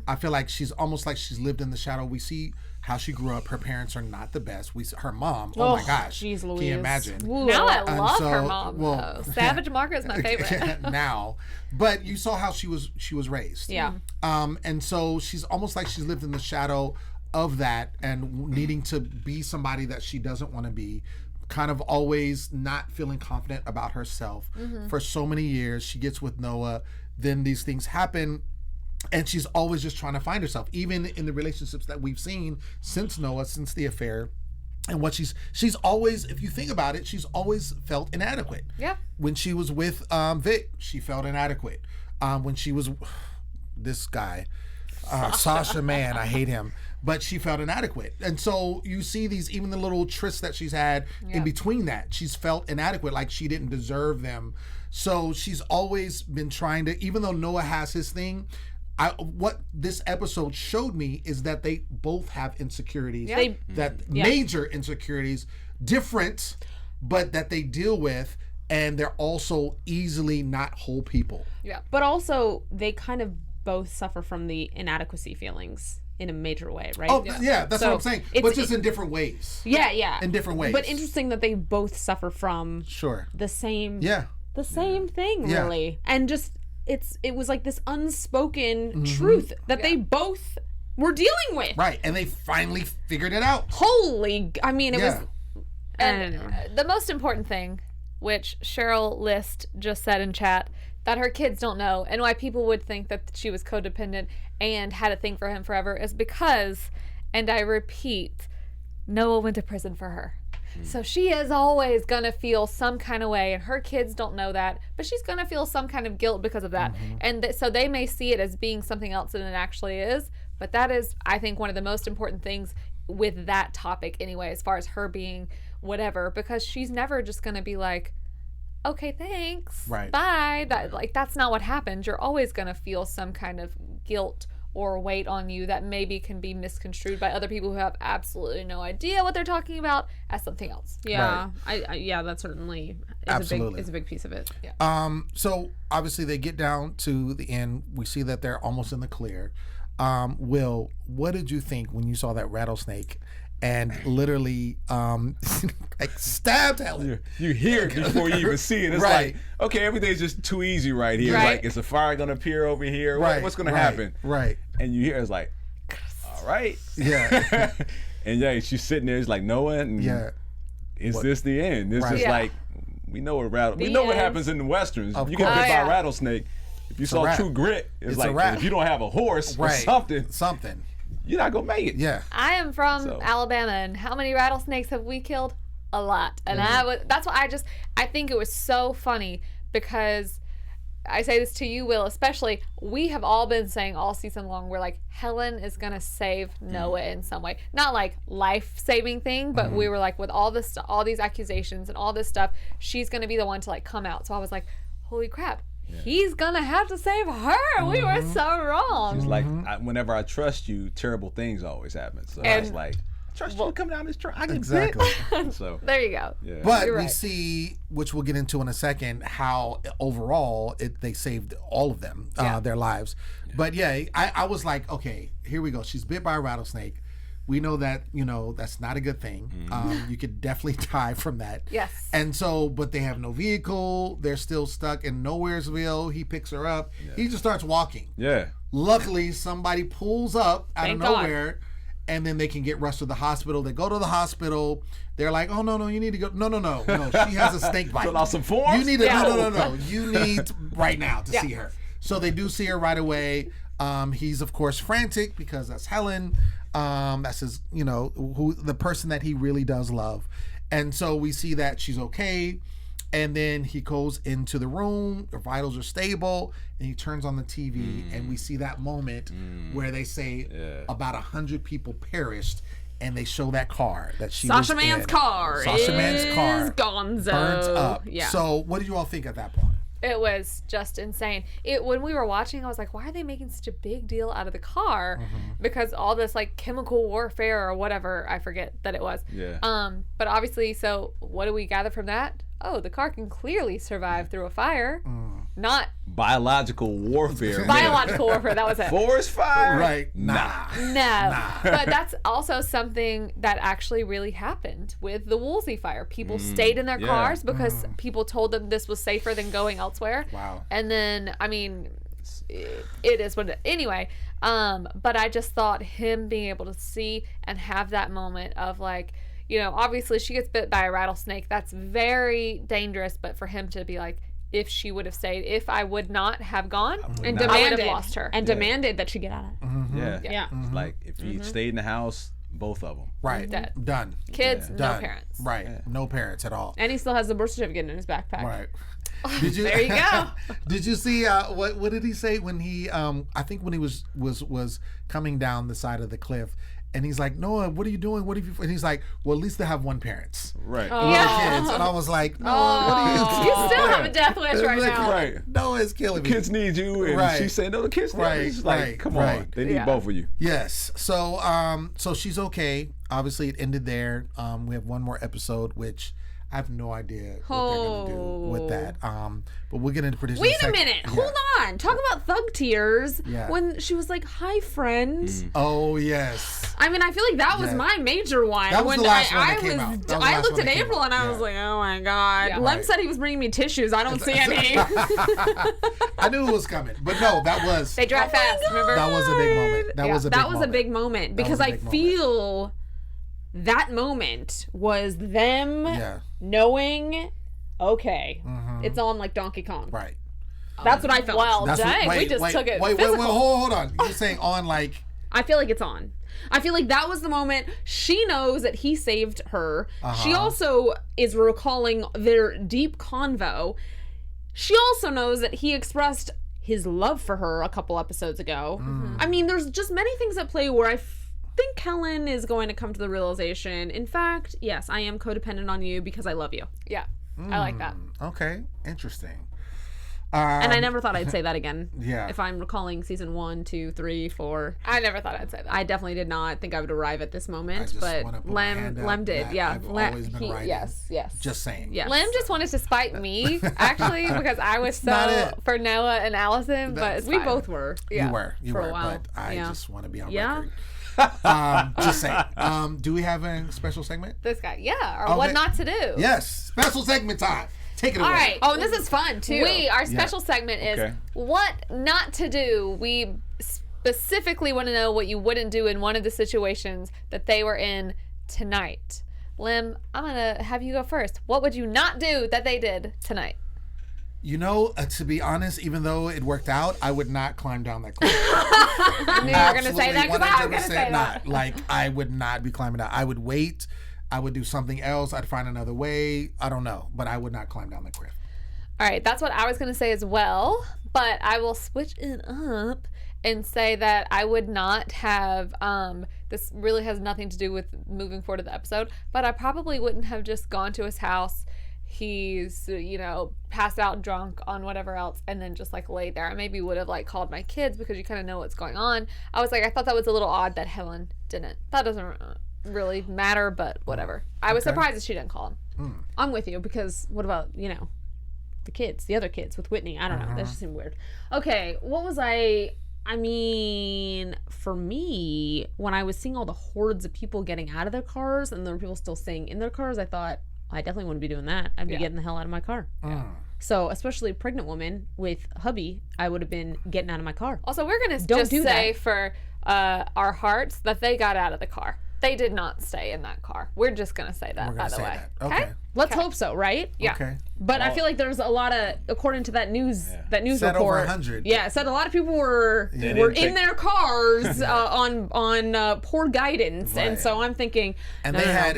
I feel like she's almost like she's lived in the shadow. We see how she grew up. Her parents are not the best. Her mom, oh my gosh, geez, can you Louise. imagine? Ooh. Now I And love so, her mom, well, though. Savage Margaret's my favorite. now, but you saw how she was raised. Yeah. And so she's almost like she's lived in the shadow of that, and needing to be somebody that she doesn't want to be, kind of always not feeling confident about herself for so many years. She gets with Noah, then these things happen, and she's always just trying to find herself, even in the relationships that we've seen since Noah, since the affair. And what she's always, if you think about it, she's always felt inadequate. Yeah. When she was with Vic, she felt inadequate. When she was this guy, Sasha, man, I hate him. But she felt inadequate. And so you see these, even the little trysts that she's had in between that, she's felt inadequate, like she didn't deserve them. So she's always been trying to, even though Noah has his thing, what this episode showed me is that they both have insecurities, major insecurities, different, but that they deal with. and they're also easily not whole people. Yeah. But also, they kind of both suffer from the inadequacy feelings in a major way, right? Oh, yeah, that's So what I'm saying. it's- But just in different ways. Yeah. In different ways. But interesting that they both suffer from Sure. the same Yeah. thing, Yeah. really. And just it was like this unspoken truth that they both were dealing with. Right. And they finally figured it out. Holy, I mean, it Yeah. was. And the most important thing, which Cheryl List just said in chat, that her kids don't know, and why people would think that she was codependent and had a thing for him forever, is because, and I repeat, Noah went to prison for her. So she is always gonna feel some kind of way, and her kids don't know that, but she's gonna feel some kind of guilt because of that. And so they may see it as being something else than it actually is, but that is, I think, one of the most important things with that topic anyway, as far as her being whatever, because she's never just gonna be like, okay, thanks, Right. bye. That's not what happens. You're always gonna feel some kind of guilt or weight on you that maybe can be misconstrued by other people who have absolutely no idea what they're talking about as something else. Yeah, I that certainly is Absolutely. a big piece of it. Yeah. So obviously they get down to the end. We see that they're almost in the clear. Will, what did you think when you saw that rattlesnake and literally like stabbed Helen? You hear it before you even see it. It's Right. like, okay, everything's just too easy right here. Right. Like, is a fire gonna appear over here? Right. What's gonna right, happen? Right. And you hear it's like, all right. Yeah. And yeah, she's sitting there. It's like, Noah, and Yeah. is this the end? It's Right. just Yeah. like, we know what The what end. happens in the westerns. Of You get course. bit by Yeah. a rattlesnake. If you a saw wrap. True Grit, it's It's a like, wrap. if you don't have a horse or Right. something, you're not gonna make it. Yeah. I am from So- Alabama, and how many rattlesnakes have we killed? A lot. And that's why I think it was so funny, because I say this to you, Will, especially, we have all been saying all season long, we're like, Helen is gonna save Noah in some way. Not like life-saving thing, but we were like, with all these accusations and all this stuff, she's gonna be the one to like come out. So I was like, holy crap, he's gonna have to save her. We were so wrong. It's like, whenever I trust you, terrible things always happen. So And- it's like, trust you to come down this truck. I get Exactly. bit. So There you go. yeah. But You're we right. see, which we'll get into in a second, how overall they saved all of them, their lives. But yeah, I was like, okay, here we go. She's bit by a rattlesnake. We know that, that's not a good thing. You could definitely die from that. Yes. And so, but they have no vehicle. They're still stuck in Nowheresville. He picks her up. He just starts walking. yeah. Luckily, somebody pulls up out Thank of God. nowhere, and then they can get rushed to the hospital. They go to the hospital. They're like, oh, no, you need to go. No. She has a snake bite. Fill out some forms? You need to, Yeah. no. You need right now to see her. So they do see her right away. He's, of course, frantic because that's Helen. That's his, who the person that he really does love. And so we see that she's okay. And then he goes into the room, her vitals are stable, and he turns on the TV, and we see that moment where they say about 100 people perished, and they show that car that she Sasha was Mann's in. car. Sasha Mann's car Gonzo. burnt up. Yeah. So what did you all think at that point? It was just insane. When we were watching, I was like, why are they making such a big deal out of the car? Because all this like chemical warfare or whatever, I forget that it was. Yeah. But obviously, so what do we gather from that? Oh, the car can clearly survive through a fire. Not Biological warfare. biological warfare. That was it. Forest fire? Right. Nah. No, but that's also something that actually really happened with the Woolsey fire. People stayed in their yeah. cars because people told them this was safer than going elsewhere. Wow. And then, I mean, it is what it, anyway. But I just thought him being able to see and have that moment of like, obviously she gets bit by a rattlesnake. That's very dangerous. But for him to be like, if she would have stayed, if I would not have gone, and I would demanded have lost her. and demanded that she get out of it. Yeah. Yeah. It's like, if he stayed in the house, both of them. Right. Dead. Done. Kids, no Done. parents. Right. No parents at all. And he still has the birth certificate in his backpack. Right. Did you, There you go. Did you see what did he say when he I think when he was coming down the side of the cliff, and he's like, Noah, what are you doing? What have you? And he's like, well, at least they have one parents. Right. We're kids. And I was like, Noah, what are you You doing? still have a death wish right Like, now. Right. Noah is killing me. Kids need you, and Right. she's saying, no, the kids need Right, me. It's like, right, come right. on. They need Yeah. both of you. Yes. So so she's okay. Obviously it ended there. We have one more episode, which I have no idea what they're gonna do with that. But we'll get into producers. Wait a minute. Hold on. Talk about thug tears. Yeah. When she was like, "Hi, friend." Oh yes. I mean, I feel like that was my major one. That was when the last one I that came out. That was the I last looked one at that came April out. and I was like, "Oh my god." Yeah. Lem Right. said he was bringing me tissues. I don't see any. I knew it was coming, but no, that was They drive fast. Remember? that was a big moment. That was a big That was moment. a big moment because was a I big moment. feel that moment was them Yeah. knowing, okay, it's on like Donkey Kong. Right. That's what I felt. Well, That's dang, what, we just took it Wait, physical. hold on. You're saying on like I feel like it's on. I feel like that was the moment she knows that he saved her. She also is recalling their deep convo. She also knows that he expressed his love for her a couple episodes ago. I mean, there's just many things at play where I think Helen is going to come to the realization, in fact, yes, I am codependent on you because I love you. Yeah, I like that. okay, interesting. And I never thought I'd say that again. Yeah. If I'm recalling season 1, 2, 3, 4. I never thought I'd say that. I definitely did not think I would arrive at this moment, just but wanna put my hand up Lem did. that Yeah. I've always been right. Yes. Just saying. Yes. Lem just wanted to spite me, actually, because I was not so it. for Noah and Allison, but That's it's We fine. both were. Yeah. You For a were, while. but I Yeah. just want to be on Yeah. record. Just saying. Do we have a special segment? This guy, yeah, or what Okay. not to do. Yes, special segment time. Take it away. All right. Oh, and this is fun, too. Our special segment is Okay. what not to do. We specifically want to know what you wouldn't do in one of the situations that they were in tonight. Lem, I'm going to have you go first. What would you not do that they did tonight? You know, to be honest, even though it worked out, I would not climb down that cliff. I knew you were going to say that because I was going to 100% say that. not. Like, I would not be climbing down. I would wait. I would do something else. I'd find another way. I don't know. But I would not climb down the cliff. All right, that's what I was going to say as well, but I will switch it up and say that I would not have, this really has nothing to do with moving forward to the episode, but I probably wouldn't have just gone to his house. He's, passed out drunk on whatever else and then just like laid there. I maybe would have like called my kids because you kind of know what's going on. I thought that was a little odd that Helen didn't. That doesn't really matter, but whatever. I was surprised that she didn't call him. I'm with you because what about, the other kids with Whitney? I don't know. That just seemed weird. Okay, what was I mean, for me, when I was seeing all the hordes of people getting out of their cars and there were people still staying in their cars, I thought, I definitely wouldn't be doing that. I'd be getting the hell out of my car. So, especially a pregnant woman with hubby, I would have been getting out of my car. Also, we're going to Don't just do say that. for our hearts that they got out of the car. They did not stay in that car. We're just going to say that, We're by going to the say way. that. Okay. Let's hope so, right? Yeah. Okay. But I feel like there's a lot of, according to that news Said over report, 100. yeah, it said a lot of people were didn't in their cars on poor guidance, and Right. so I'm thinking, And no, they no, no. had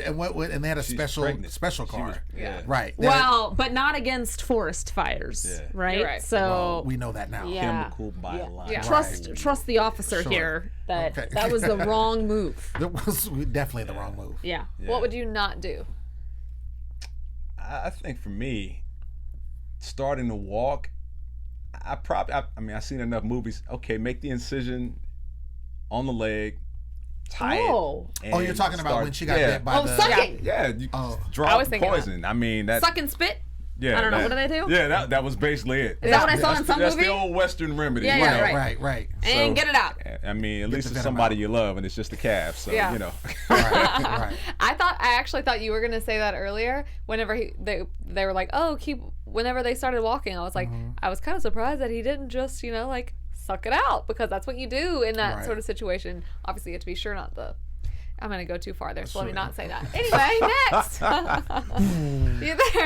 and they had a special pregnant. car. Yeah. Right. They had- Well, but not against forest fires, Yeah. right? You're right. So well, we know that now. yeah, Chemical biological. Yeah. trust the officer Sure. here that Okay. that was the wrong move. That was definitely the wrong move. Yeah. What would you not do? I think for me, starting to walk, I've seen enough movies. Okay, make the incision on the leg, tie Oh. it. Oh, you're talking about when she got bit by the. sucking. Yeah, you Oh. I drop was the thinking that. poison. I mean, that. Suck and spit. Yeah, I don't know. that- What do they do? Yeah, that was basically it. Is that what I saw in That's some that's movie? the old Western remedy. Yeah, you yeah, know. right. Right. And get it out. I mean, at least the it's venom somebody out. you love, and it's just a calf. So Yeah. Right. I actually thought you were gonna say that earlier. Whenever they were like, oh, whenever they started walking, I was like, I was kind of surprised that he didn't just like suck it out, because that's what you do in that Right. sort of situation. Obviously, you have to be sure not the. I'm gonna go too far there, so let me Sure. not say that. Anyway, next. There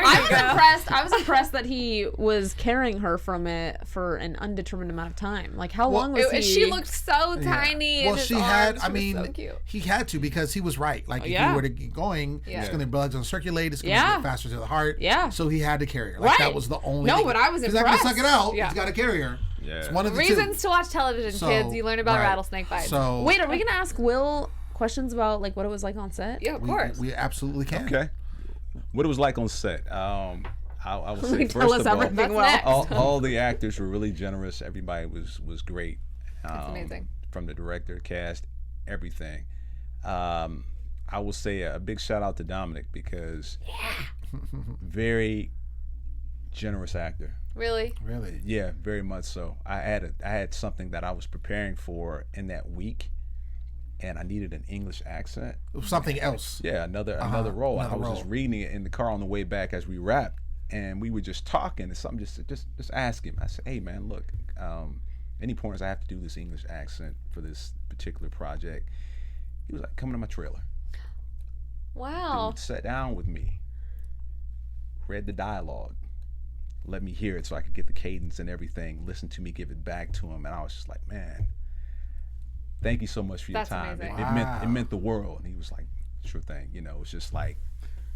I you was go. impressed. I was impressed that he was carrying her from it for an undetermined amount of time. Like, how long was he? She looked so tiny. Well, in his she arms. had. She I was mean, so cute. he had to, because he was right. Like, if Yeah. you were to keep going, Yeah. it's going to blood's going to circulate. It's going to Yeah. get faster to the heart. Yeah. So he had to carry her. Like, Right. that was the only. No, thing. but I was He's not going to impressed. suck it out. Yeah. He's got to carry her. Yeah. It's one of the Reasons two. to watch television, So, kids. You learn about right. rattlesnake bites. So Wait, are we gonna ask Will questions about like what it was like on set? yeah, of we, course. we absolutely can. Okay. What it was like on set. I would say Tell first us of all, everything. That's Well, next. all the actors were really generous. Everybody was great. amazing. From the director, cast, everything. I will say a big shout out to Dominic, because very generous actor. Really? Really? Yeah, very much so. I had something that I was preparing for in that week, and I needed an English accent. Something else. Yeah, another role. Another I was role. just reading it in the car on the way back as we wrapped, and we were just talking, and something just ask him. I said, "Hey man, look, any pointers I have to do this English accent for this particular project?" He was like, "Come to my trailer." Wow. Dude sat down with me, read the dialogue, let me hear it so I could get the cadence and everything, listen to me give it back to him, and I was just like, man, thank you so much for your That's time. amazing. It meant the world. And he was like, sure thing. You know, it's just like,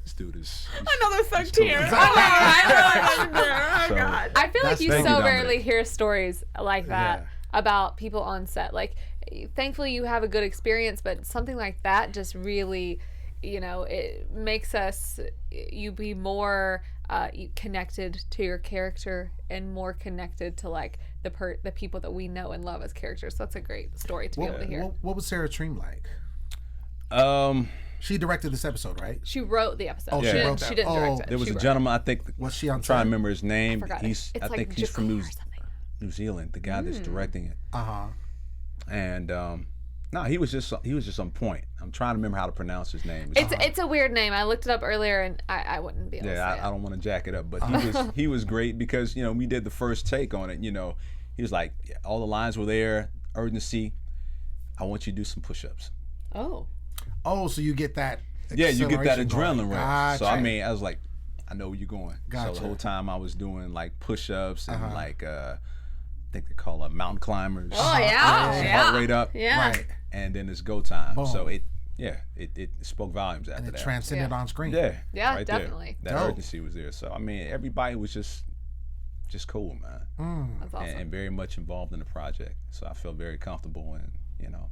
this dude is... Another thug tear. cool. Oh So- God. I feel like you Thank so you, rarely Dominic. hear stories like that Yeah. about people on set. Like, thankfully you have a good experience, but something like that just really, you know, it makes you be more connected to your character and more connected to like the people that we know and love as characters. So that's a great story to be able to hear. What was Sarah Treem like? She directed this episode, right? She wrote the episode. Oh, she she didn't, wrote that. she didn't Oh, direct it. There was She a wrote gentleman, I think, Was she on I'm trying to set? remember his name. forgot it. He's, It's I like think he's from Jacar or something. New Zealand, the guy that's directing it. Uh-huh. And no, he was just on point. I'm trying to remember how to pronounce his name. It's a weird name. I looked it up earlier and I wouldn't be able to say I it. don't want to jack it up, but he was great because, you know, we did the first take on it. You know, he was like, yeah, all the lines were there, urgency. I want you to do some push-ups. Oh. Oh, so you get that. Yeah, you get that acceleration adrenaline going. rush. So Gotcha. I mean, I was like, I know where you're going. Gotcha. So the whole time I was doing like push-ups and like I think they call it mountain climbers. Oh yeah. Heart rate up. Yeah. Right. And then it's go time. Boom. So it spoke volumes after And it that. transcended Yeah. on screen. Yeah. Yeah, right definitely. There. That Dope. urgency was there. So I mean, everybody was just cool, man. That's awesome. And very much involved in the project. So I feel very comfortable and, you know,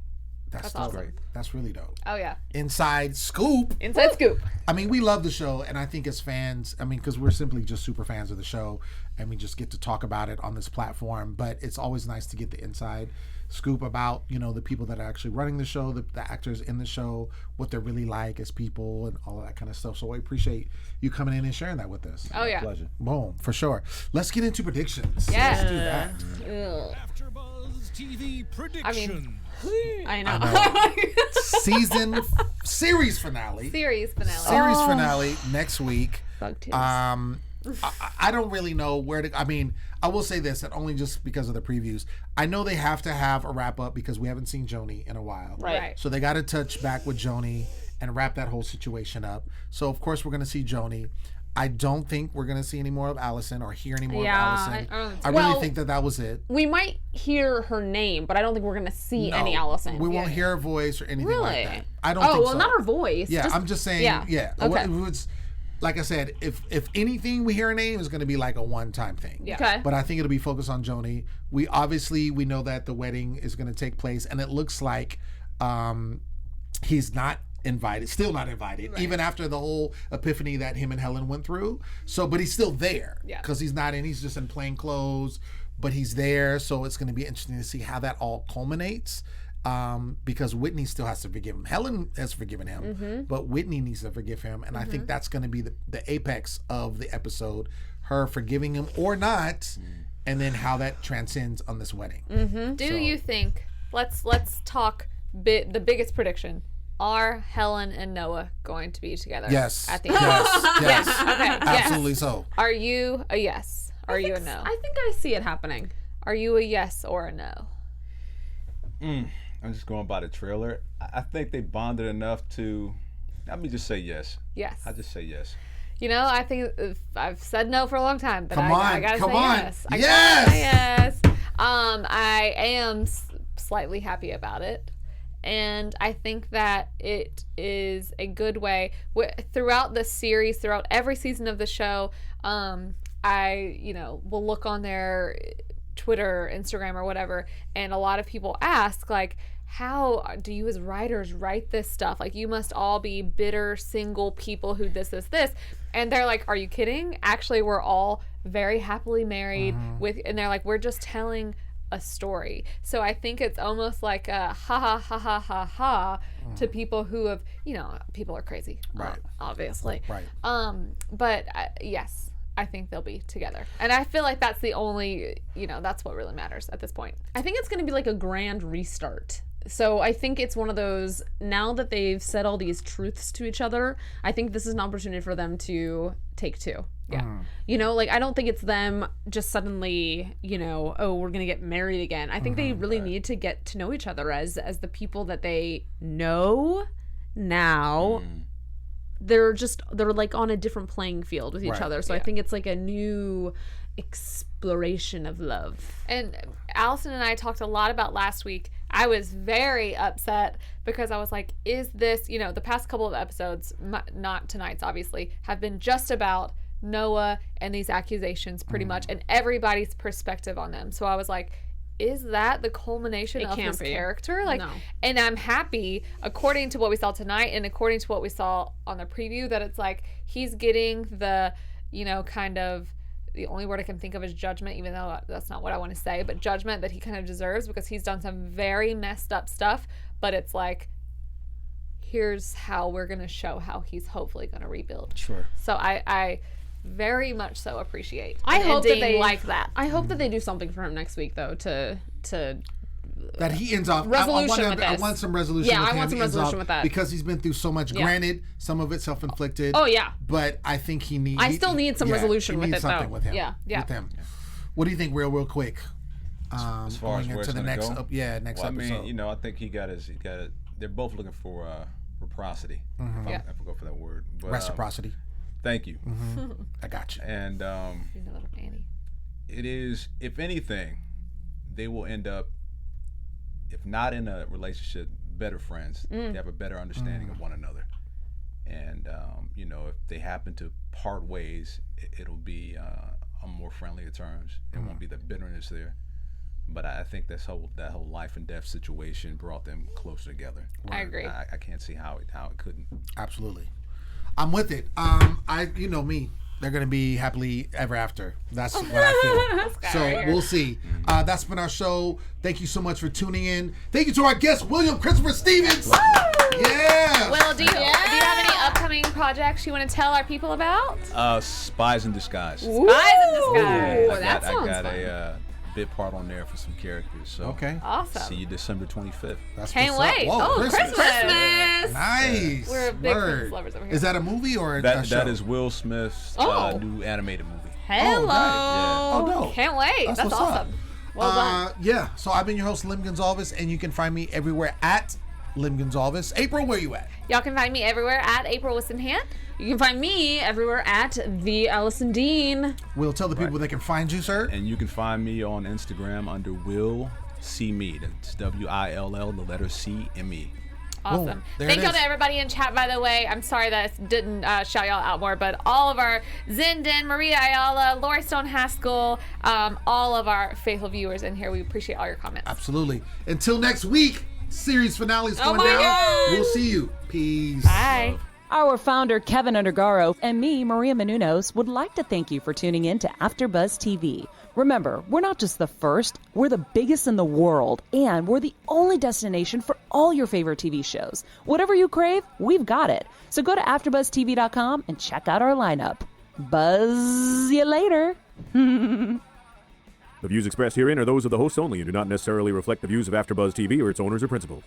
That's awesome. great. That's really dope. Oh yeah. Inside scoop. Inside scoop. I mean, we love the show, and I think as fans, I mean, because we're simply just super fans of the show, and we just get to talk about it on this platform. But it's always nice to get the inside scoop about, you know, the people that are actually running the show, the actors in the show, what they're really like as people, and all of that kind of stuff. So I appreciate you coming in and sharing that with us. Oh yeah. pleasure. Boom, for sure. Let's get into predictions. Yeah. Let's do that. Ugh. AfterBuzz TV predictions. I know. Series finale. Series finale. Series finale next week. Bug tears. I don't really know where to. I mean, I will say this, and only just because of the previews. I know they have to have a wrap up because we haven't seen Joni in a while. Right. So they got to touch back with Joni and wrap that whole situation up. So of course we're going to see Joni. I don't think we're going to see any more of Allison or hear any more Yeah, of Allison. I don't I really Well, think that was it. We might hear her name, but I don't think we're gonna see No, any Allison. We won't hear her voice or anything like Really? that. I don't Oh think well, so. not her voice. Yeah, I'm just saying. Yeah. Okay. It's, like I said, if anything, we hear her name is going to be like a one-time thing. Yeah. Okay. But I think it'll be focused on Joni. We know that the wedding is going to take place, and it looks like he's not invited, still not invited, even after the whole epiphany that him and Helen went through. So, but he's still there Yeah. because he's not in. He's just in plain clothes, but he's there. So it's going to be interesting to see how that all culminates. Because Whitney still has to forgive him. Helen has forgiven him, but Whitney needs to forgive him. And I think that's going to be the apex of the episode, her forgiving him or not, and then how that transcends on this wedding. Do you think? Let's talk. The biggest prediction: are Helen and Noah going to be together? Yes. At the end. Yes. Okay. Yes. Absolutely so. Are you a yes? Are you a no? I think I see it happening. Are you a yes or a no? I'm just going by the trailer. I think they bonded enough to, let me just say yes. Yes. I just say yes. You know, I think I've said no for a long time, but Come I on, gotta come say on. yes. I Yes! gotta say yes. I am slightly happy about it, and I think that it is a good way throughout the series, throughout every season of the show. I will look on their Twitter, Instagram, or whatever, and a lot of people ask like, how do you as writers write this stuff? Like, you must all be bitter single people who this. And they're like, are you kidding? Actually, we're all very happily married and they're like, we're just telling a story. So I think it's almost like a ha ha ha ha ha ha to people who have, people are crazy, Right. Obviously. Right. But yes, I think they'll be together. And I feel like that's the only, that's what really matters at this point. I think it's going to be like a grand restart. So I think it's one of those, now that they've said all these truths to each other, I think this is an opportunity for them to take two. Yeah. I don't think it's them just suddenly, oh, we're going to get married again. I think they really need to get to know each other as the people that they know now. They're like on a different playing field with each other. So I think it's like a new exploration of love. And Allison and I talked a lot about last week. I was very upset because I was like, is this, the past couple of episodes, not tonight's obviously, have been just about Noah and these accusations pretty much, and everybody's perspective on them. So I was like, is that the culmination of his character? Like, no. And I'm happy, according to what we saw tonight and according to what we saw on the preview, that it's like he's getting the, kind of, the only word I can think of is judgment, even though that's not what I want to say, but judgment that he kind of deserves, because he's done some very messed up stuff. But it's like, here's how we're going to show how he's hopefully going to rebuild. Sure. So I very much so appreciate I hope that they like that. I hope that they do something for him next week, though, to that he ends off. Resolution with this. I want some resolution. Yeah, with I him. want some resolution with that, because he's been through so much. Yeah. Granted, some of it self-inflicted. Oh yeah. But I think he needs. I still need some resolution with it, something though. with him. Yeah. With him. What do you think, real quick? As far as where it's the gonna next, go? next well, episode. I mean, I think he got it. They're both looking for reciprocity. If I forgo for that word. But, reciprocity. Thank you. I got you. And it is, if anything, they will end up, if not in a relationship, better friends. They have a better understanding of one another. And, if they happen to part ways, it'll be on more friendlier terms. There won't be the bitterness there. But I think that whole life and death situation brought them closer together. I agree. I can't see how it couldn't. Absolutely. I'm with it. You know me. They're going to be happily ever after. That's what I feel. So we'll see. That's been our show. Thank you so much for tuning in. Thank you to our guest, William Christopher Stevens. Yeah. Will, do you have any upcoming projects you want to tell our people about? Spies in Disguise. Ooh. Spies in Disguise. I got a bit part on there for some characters. So okay. Awesome. See you December 25th. Can't wait. Whoa, Christmas. Nice. We're big Christmas lovers over here. Is that a movie or that show? That is Will Smith's new animated movie. Hello. Oh, no. Can't wait. That's awesome. Well done. Yeah. So I've been your host, Lim Gonzalez, and you can find me everywhere at Lim Gonzalez. April, where you at? Y'all can find me everywhere at April Wissenhant. You can find me everywhere at the Allison Dean. We'll tell the people they can find you, sir. And you can find me on Instagram under Will C Me. That's WILL, the letter CME. Awesome. Boom. Thank y'all to everybody in chat, by the way. I'm sorry that I didn't shout y'all out more, but all of our Zindin, Maria Ayala, Lori Stone Haskell, all of our faithful viewers in here, we appreciate all your comments. Absolutely. Until next week, series finale is going my down. God. We'll see you. Peace. Bye. Our founder, Kevin Undergaro, and me, Maria Menounos, would like to thank you for tuning in to AfterBuzz TV. Remember, we're not just the first, we're the biggest in the world, and we're the only destination for all your favorite TV shows. Whatever you crave, we've got it. So go to AfterBuzzTV.com and check out our lineup. Buzz you later. The views expressed herein are those of the hosts only and do not necessarily reflect the views of AfterBuzz TV or its owners or principals.